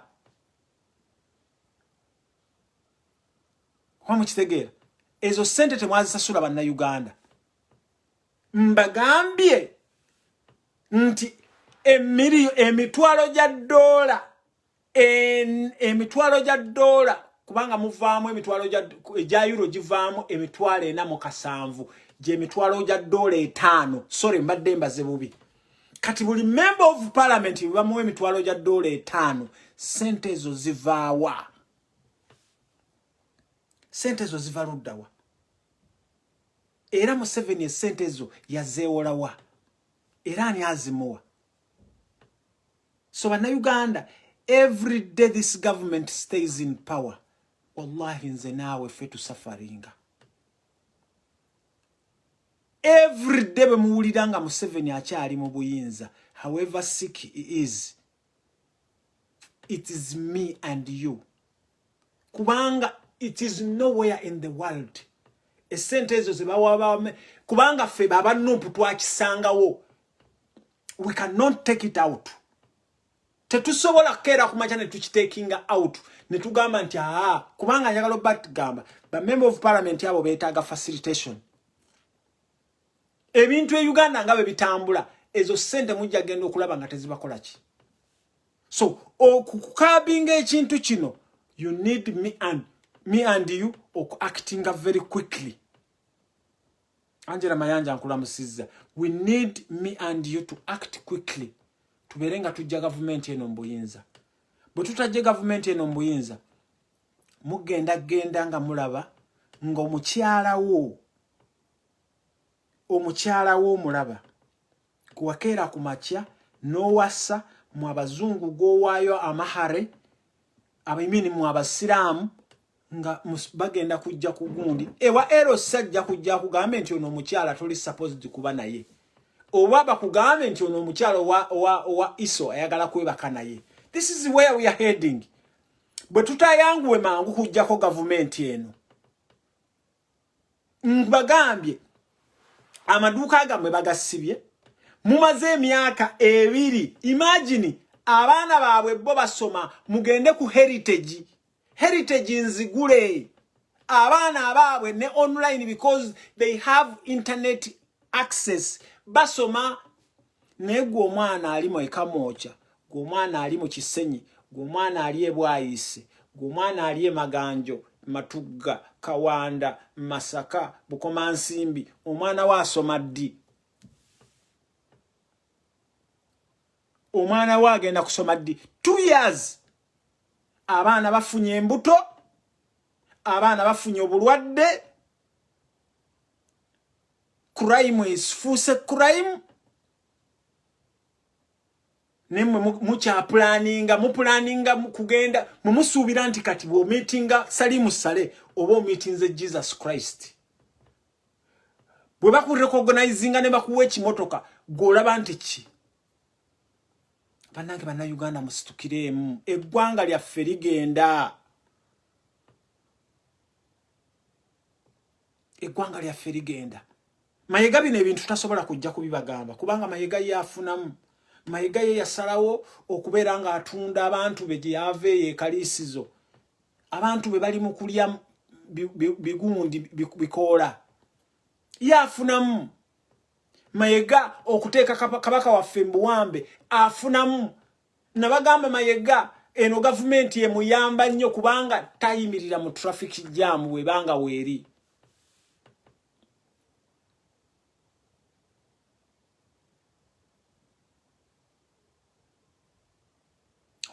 Wamukitegera. Ezo sente temwazisasula banna Uganda. Mbagambye nti emitwalo gya dola kubanga muvaamu emitwalo gya euro givaamu emitwalo 47 je emitwalo gya dola 5. Sorry, mbadde mbaze bubi. Kati buli member of parliament bibamu emitwalo gya dola 5. Sente ezo zivaawa. Sente ezo ziva luddawa. Era Museveni sente ezo yazeewolawa. Era ani azimuwa. So Uganda, every day this government stays in power, wallahi nze naawe ffe tusafaringa. Every day bemuwulira nga Museveni akyali mu buyinza, however sick he is, it is me and you. Kubanga it is nowhere in the world. Esente ezo zibawa kubanga ffe baba numpu twakisangawo. We cannot take it out. Tetusobola kera kumacha ne tukitekinga out. Ne tugamba nti kubanga njagala batgamba ba member of parliament yabo beetaga facilitation. Ebintu Uganda ngabe bitambula ezo sente mujja genda okulaba nga tezibakola ki. So okukabinga ekintu kino, you need me and you acting very quickly. Angela Mayanja nkulamusizza. We need me and you to act quickly. Tuberenga tujja government eno mbuyinza. Bwe tutajja government eno mbuyinza, mugenda nga mulaba nga omukyala wo mulaba kuwakeera ku makya n'owassa mu abazungu g'owaayo amahare abimini mu abasiraamu nga bagenda kujja ku gundi ewa eros ajja kujja kugambe nti ono omukyala toli supposed kuba naye, oba bakugambe nti ono omukyala wa Iso ayagala kwebaka naye. This is where we are heading. Bwe tutayanguwe mangu kujjako government eno, mbagambye amaduuka agamwe bagasibye, mumaze emyaka 2. Imagine abaana baabwe bo basoma, mugende ku heritage nzigule abaana abaabwe ne online because they have internet access. Basoma negwo omwana ali mu Ekamocha, gwo omwana ali mu Kisenyi, gwo omwana ali e Bwayise, gwo omwana ali e Maganjo, Matugga, Kawanda, Masaka, Bukomansimbi, omwana wa asoma ddi. Omwana wa agenda kusoma ddi. 2 years. Abaana bafunye embuto, abaana bafunye obulwadde, crime is fuse crime. Nemwe muplaninga kugenda mumusuubira nti kati bwo meetinga Salimu Sale oba meetinze Jesus Christ. Bwe bakurecognizinga ne bakuwa ekimotoka golaba nti ki. Banange bana Uganda musitukiremu, eggwanga lyaffe ligenda. Eggwanga lyaffe ligenda. Mayiga bino ebintu tasobola kujja kubibagamba kubanga Mayiga yafunamu. Mayiga ye yasalawo okubeera nga atunda abantu be gye yave yekalisizo. Abantu be bali mu kulya bigundi bikoola. Yafunamu. Mayiga okuteeka kabaka waffe Mbuwambe afunamu. Nabagamba Mayiga eno government ye muyamba nnyo kubanga tayimirira mu traffic jam webanga weeri.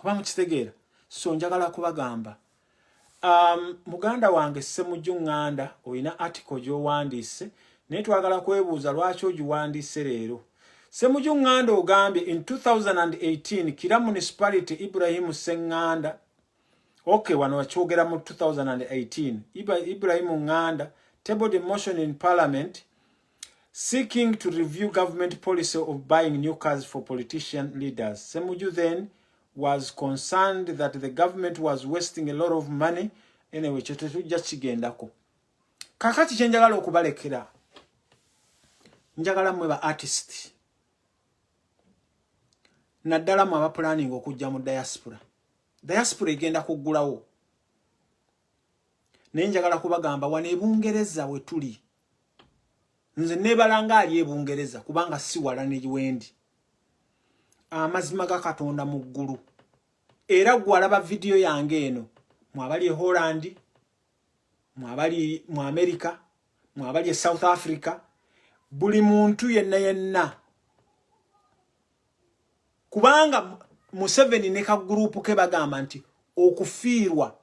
Oba mukitegeera. So njagala kubagamba muganda wange Ssemujju Nganda oyina article gy'owandiise naye twagala kwebuuza lwaki ogiwandiise leero. Ssemujju Nganda ogambye in 2018 Kira municipality Ibrahim Senganda wano wakyogera mu 2018 Ibrahim Nganda tabled a motion in parliament seeking to review government policy of buying new cars for politician leaders. Ssemujju then was concerned that the government was wasting a lot of money. Anyway, chetujja kigendako. Kakati kyenjagala okubalekera. Njagala mwe ba artist. Naddala mwe aba planning okujja mu diaspora. Diaspora igenda kuggulawo. Naye njagala kubagamba wano e Bungereza we tuli. Nze nebalanga ali e Bungereza kubanga si wala ne wendi. Amazima ga Katonda mu ggulu. Era gwe alaba video yange eno mwabali e Holland, mwabali mu America, mwabali e South Africa, buli muntu yenna kubanga Museveni ne ka group ke bagamba nti okufiirwa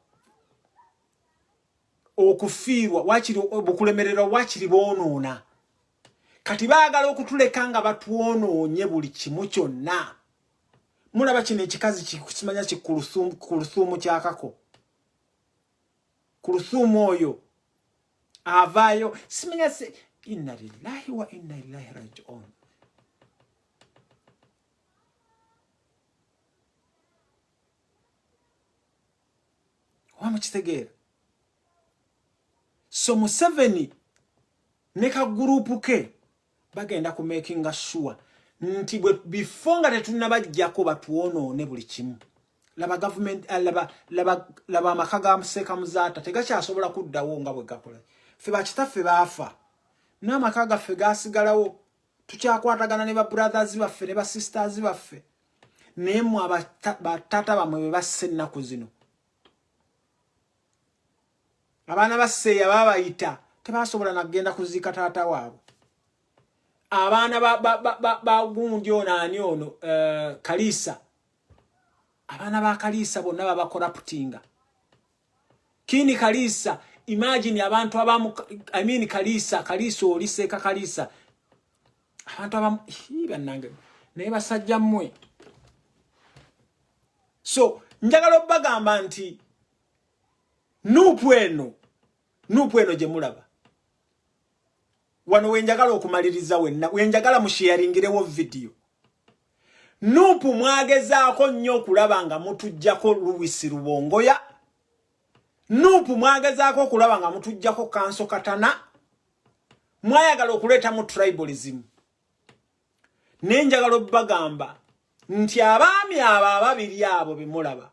wakiri bukulemererwa wakiri bonoona. Kati baagala okutuleka nga batwonoonye buli kimu kyonna. Mulaba kino ekikazi kisimanya Kulusuumu kyakako. Kulusuumu oyo avaayo simanya se inna lillahi wa inna ilaihi raji'un. Wamukitegeera. So Museveni ne ka group ke bagenda ku making sure nti before nga tetunnabajjako batuwonoone buli kimu. Laba government laba amaka Museeka Muzaata tegakyasobola kuddawo nga bwe gakola. Ffe bakitaffe baafa n'amaka gaffe gaasigalawo tukyakwatagana ne ba brothers baffe ne ba sisters baffe naye mu batata bamwe be basse ennaku zino. Abaana basseeya babayita tebasobola nagenda kuziika taata waabwe. Abaana ba gundi ono ani ono Kalisa. Abaana ba Kalisa bonna baba corruptinga. Kini Kalisa, imagine abantu abamu Kalisa oliseeka Kalisa. Abantu abamu bannange naye basajja mmwe. So njagala bagamba nti nupu eno gye mulaba. Wano wenjagala okumaliriza wenjagala musharingirewo video. Nupu mwagezaako nnyo okulaba nga mutujjako Louis Rubongoya. Nupu mwagezaako okulaba nga mutujjako Kanso Katana. Mwayagala okuleeta mu tribalism. Nenjagala bagamba nti abaami ababiri abo bemulaba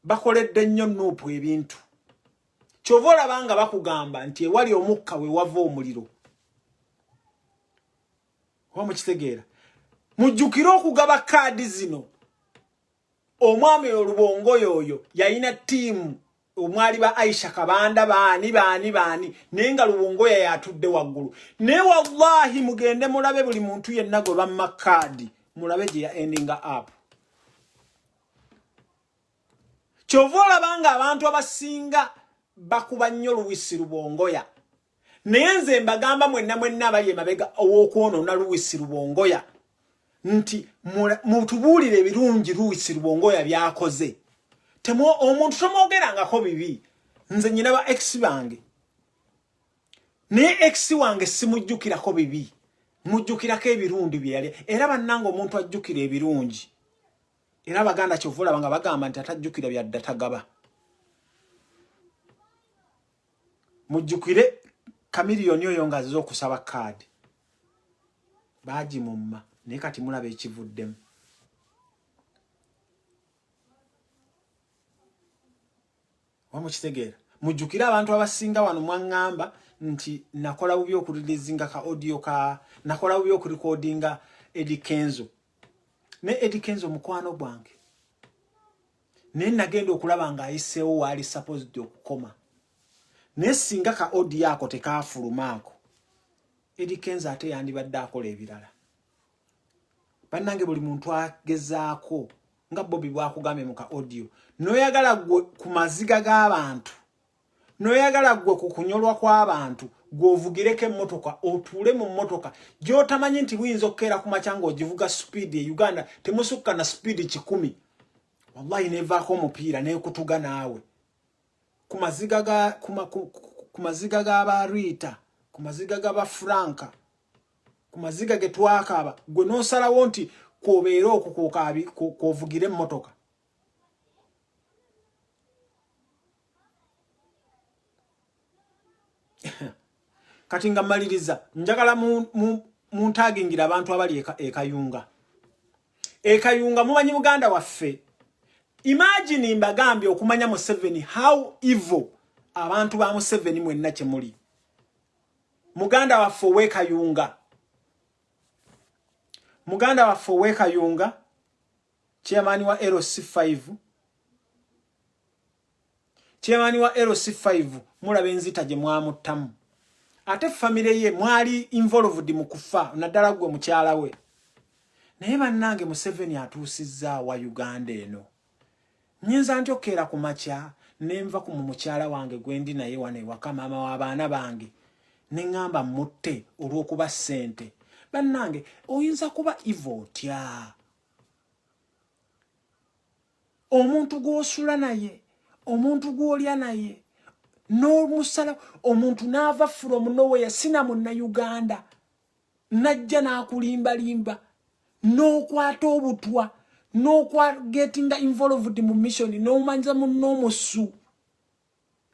bakoledde nnyo Nupu ebintu. Kyova olabanga bakugamba nti ewali omukka we wava omuliro. Wamukitegeera. Mujjukira okugaba kaadi zino. Omwami Olubongoya oyo yalina ttiimu omwali ba Aisha Kabanda baani naye nga Lubongoya yatudde waggulu. Naye wallahi mugende mulabe buli muntu yenna gwe bamma kaadi mulabe gye ya ending up. Kyova olabanga abantu abasinga bakuba nnyo Louis Rubongoya. Naye nze mbagamba mwenna abali emabega ow'okwonoona Louis Rubongoya nti mutubuulire ebirungi Louis Rubongoya byakoze. Omuntu tomwogerangako bibi. Nze nyina ba ex bange. Naye ex wange simujjukirako bibi. Mujjukirako ebirungi bye yali. Era bannange omuntu ajjukira ebirungi. Era Abaganda kyova olaba bagamba nti atajjukira byadda tagaba. Mujjukire Kamiliyoni oyo nga azze okusaba kaadi. Baagimumma naye kati mulaba ekivuddemu. Wamukitegeera. Mujjukire abantu abasinga wano mwaŋŋamba nti nakola bubi okurilizinga ka audio nakola bubi okurikodinga Eddie Kenzo. Ne Eddie Kenzo mukwano gwange. ne nagenda okulaba nga ayiseewo wali supposed okukoma ne singa ka odi yako tekafulumaako Eddie Kenzo ate yandibadde akola ebirala bannange buli muntu agezaako nga Bobby bwakugambye mu ka audio noyagala gwe ku maziga g'abantu noyagala gwe ku kunyolwa kw'abantu gw'ovugireko emmotoka otuule mu mmotoka gy'otamanyi nti buyinza okukeera ku makya ng'ogivuga speed e Uganda temusukka na speed 100 wallahi nevaako omupiira neekutuga naawe ku maziga g'aba Rita ku maziga g'aba Franka ku maziga ge twakaaba gwe n'osalawo nti kwobeera okwo kwovugire emmotoka kati nga maliriza njagala muntagingira abantu abali ekayunga mumanyi Buganda waffe imagine mbagambye okumanya Museveni how evil abantu ba Museveni mwenna kyemuli Muganda waffe ow'ekayunga chairman wa LC5 mulabe enzita gye mwamuttamu ate family ye mwali involved mu kufa naddala gwe mukyala we naye bannange Museveni atuusizza wa Uganda eno nyinza ntyokera ku makya nenva ku mukyala wange gwendi naye wane waka maama w'abaana bange nengamba mutte olw'okuba ssente bannange oyinza kuba evil tya omuntu gw'osula naye omuntu gw'olya naye n'omusala omuntu n'ava from nowhere sina munna Uganda najja n'akulimbalimba n'okwata obutwa gettinga involved mu mission n'omanyiza mun'omusu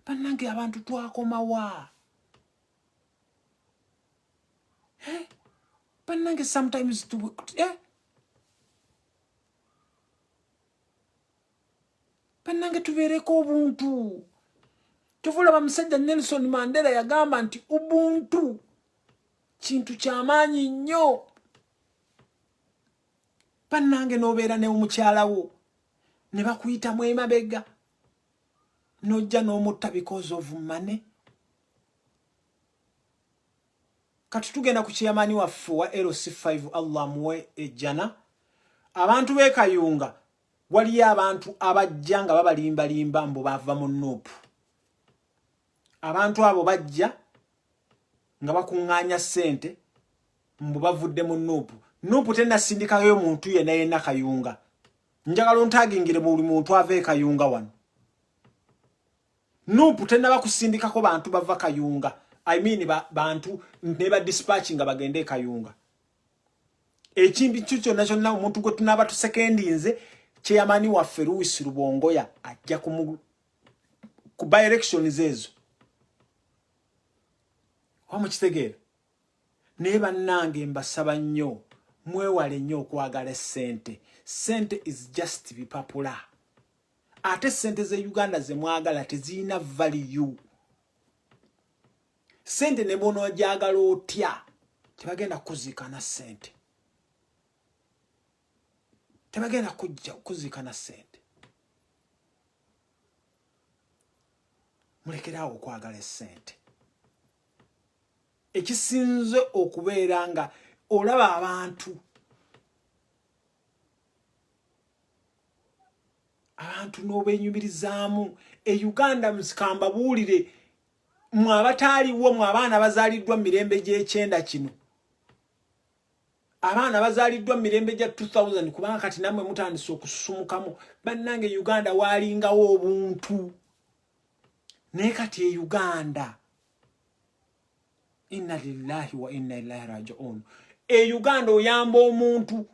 bannange abantu twakomawa bannange sometimes bannange tubeereko obuntu tuvula musajja Nelson Mandela yagamba nti ubuntu kintu ky'amaanyi nnyo bannange n'obeera ne omukyalawo ne bakuyitamu emabega n'ojja n'omutta because of money kati tugenda ku chairman waffe wa LC5 Allah muwe ejjana abantu b'ekayunga waliyo abantu abajja nga babalimbalimba mbu bava mu Nuupu abantu abo bajja nga bakuŋŋaanya ssente mbu bavudde mu Nuupu tennasindikayo muntu yenna kayunga njagala ontagingire buli muntu ava ekayunga wano Nuupu tennaba kusindikako bantu bava kayunga I mean bantu ne dispatching nga bagende ekayunga ekimbi kyonna kyonna omuntu gwe tunaba tusekendinze chairman waffe Louis Rubongoya ajja ku by elections ezo wamukitegeera naye bannange mbasaba nnyo mwewale nnyo okwagala ssente is just to be popular ate ssente ze Uganda ze mwagala tezirina value ssente ne bw'onogyagala otya tebagenda kuziikana ssente tebagenda kuziikana ssente mulekerawo okwagala ssente ekisinze okubeera nga olaba abantu n'obenyumirizaamu Uganda muzikamba buulire mwabataaliwo mwabaana bazaaliddwa mirembe gy'ekyenda kino abaana bazaaliddwa mirembe gya 2000 kubanga kati namwe mutandise okusumukamu bannange Uganda waalingawo obuntu naye kati Uganda inna lillahi wa inna ilaihi raji'un Uganda oyamba omuntu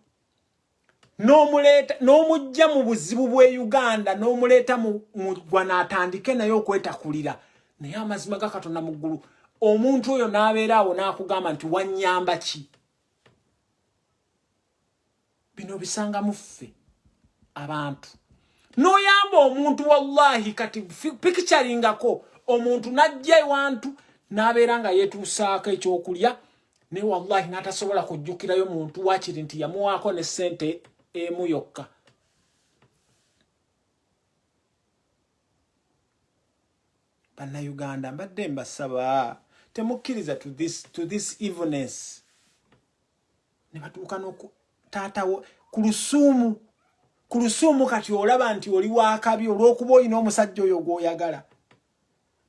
n'omujja mu buzibu bwe Uganda n'omuleeta mu gwanatandike naye okwetakulira naye amazima ga Katonda mu ggulu omuntu oyo n'abeera awo n'akugamba nti wannyamba ki bino bisanga muffe abantu n'oyamba omuntu wallahi kati picturingako omuntu najja ewantu n'abeera nga yeetuusaako ekyokulya naye wallahi n'atasobola kujjukirayo muntu wakiri nti yamuwaako ne ssente emu yokka Bannayuganda mbadde mbasaba temukkiriza to this evilness. Ne batuuka n'oku taata ku lusuumu kati olaba nti oli wakabi olw'okuba olina omusajja oyo gw'oyagala.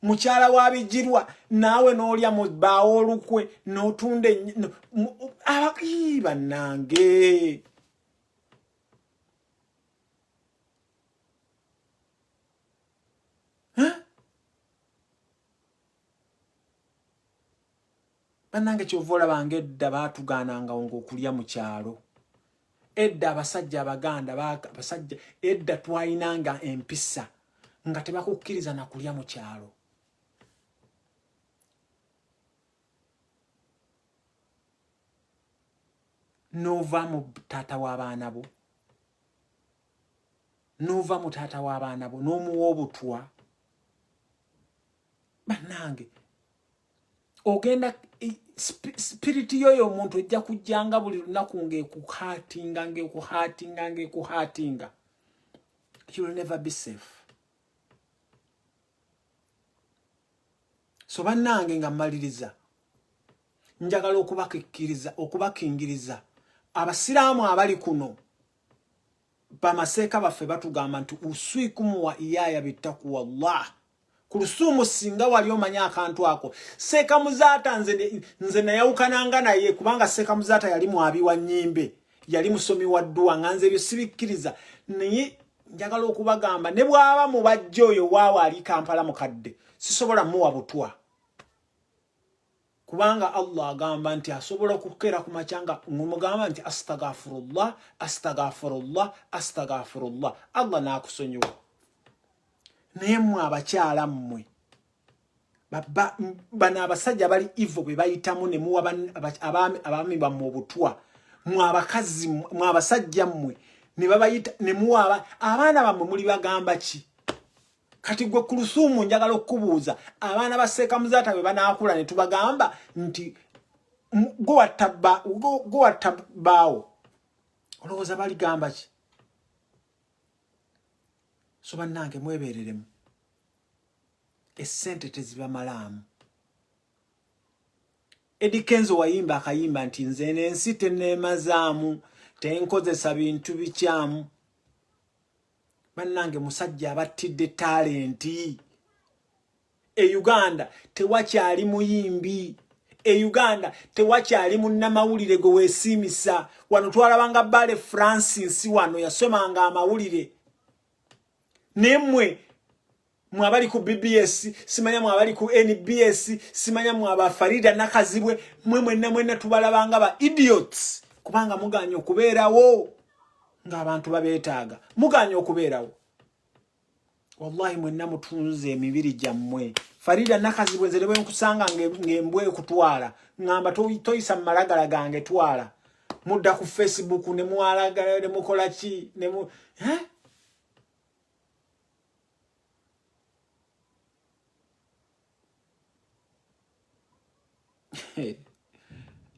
Mukyala wa bijirwa naawe n'olya mu bbaawo olukwe n'otunda bannange. Bannange kyova olabanga edda baatugaanangawo ng'okulya mu kyalo. Edda abasajja Abaganda abasajja edda twayinanga empisa nga tebakukkiriza na kulya mu kyalo. Nova mu taata w'abaana bo. Nova mu taata w'abaana bo n'omuwa obutwa. Bannange ogenda spiriti yoyo omuntu ejja kujjanga buli lunaku ng'ekuhaatinga. You will never be safe. So bannange nga mmaliriza njagala okubakingiriza abasiraamu abali kuno bamaseeka baffe batugamba nti uswikumu wa iyaya bittakuwa Allah. Ku lusuumu singa wali omanya akantu ako. Seeka Muzaata nze nayawukananga naye kubanga Seeka Muzaata yali mwabi wa nnyimbe, yali musomi wa dduwa, nga nze ebyo sibikkiriza. Naye njagala okubagamba ne bw'aba mubajja oyo waawe ali Kampala mukadde sisobola muwa butwa. Kubanga Allah agamba nti asobola okukera ku makyanga ng'omugamba nti astagfirullah. Allah n'akusonyiwa. Naye mmwe abakyala mmwe bano abasajja bali ivo be bayitamu ne muwa abaami bammwe obutwa. Mmwe abakazi mmwe abasajja mmwe ne babayita ne muwa abaana bammwe muli bagamba ki? Kati gwe ku lusuumu njagala okubuuza abaana ba Seeka Muzaata bwe banaakula ne tubagamba nti go wattabaawo olowooza baligamba ki? So bannange mwebeereremu. Essente tezibamalaamu. Eddie Kenzo wayimba akayimba nti nze n'ensi tenneemazaamu tenkozesa bintu bikyamu. Bannange musajja abattidde talenti. Uganda tewakyali muyimbi. Uganda tewakyali munnamawulire gwe weesiimisa. Wano twalabanga Bale Francis wano yasomanga amawulire. Nemwe mwabali ku BBS, simanya mwabali ku NBS, simanya mwaba Farida Nakazibwe, mwenna tubalabanga ba idiots kubanga muganya okubeerawo nga abantu babeetaaga. Muganya okubeerawo. Wallahi mwenna mutunze emibiri gyammwe. Farida Nakazibwe nze bwe nkusanga ng'embwe kutwala ngamba toyisa mu malagala gange twala. Mudda ku Facebook ne mwalagala ne mukola ki ne mu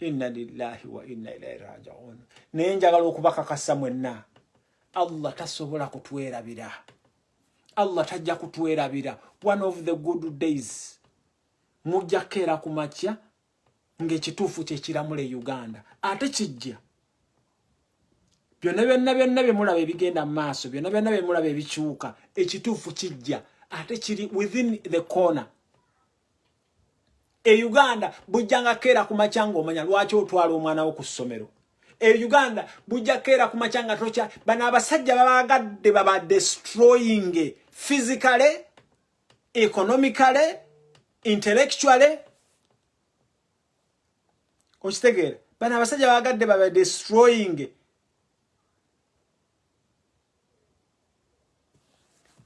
Inna lillahi wa inna ilaihi raji'un. Naye njagala okubakakasa mwenna Allah tasobola kutwerabira. Allah tajja kutwerabira. One of the good days mujja kera ku makya ng'ekituufu kye kiramule Uganda. Ate kijja byonna bye mulaba ebigenda mu maaso, byonna bye mulaba ebikyuka, ekituufu kijja ate kiri within the corner. Uganda bujjanga kera ku makyanga omanya lwaki otwala omwana wo ku ssomero. Uganda bujja kera ku makyanga tocha bana abasajja babagadde baba destroying physically, economically, intellectually. Okitegera bana abasajja babagadde baba destroying.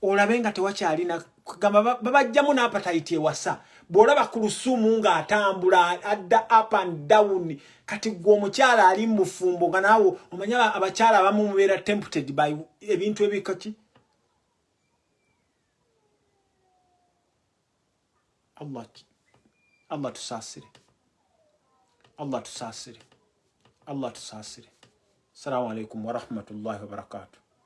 Olabenga tewakyalina kugamba babajjamu n'appetite ewasa. Bw'olaba ku lusuumu ng'atambula adda up and down. Kati gwe omukyala ali mu bufumbo nga naawe omanya abakyala abamu mubeera tempted by ebintu ebikaki. Allah tusaasire. Allah tusaasire. Assalamu alaikum wa rahmatullahi wa barakatuh.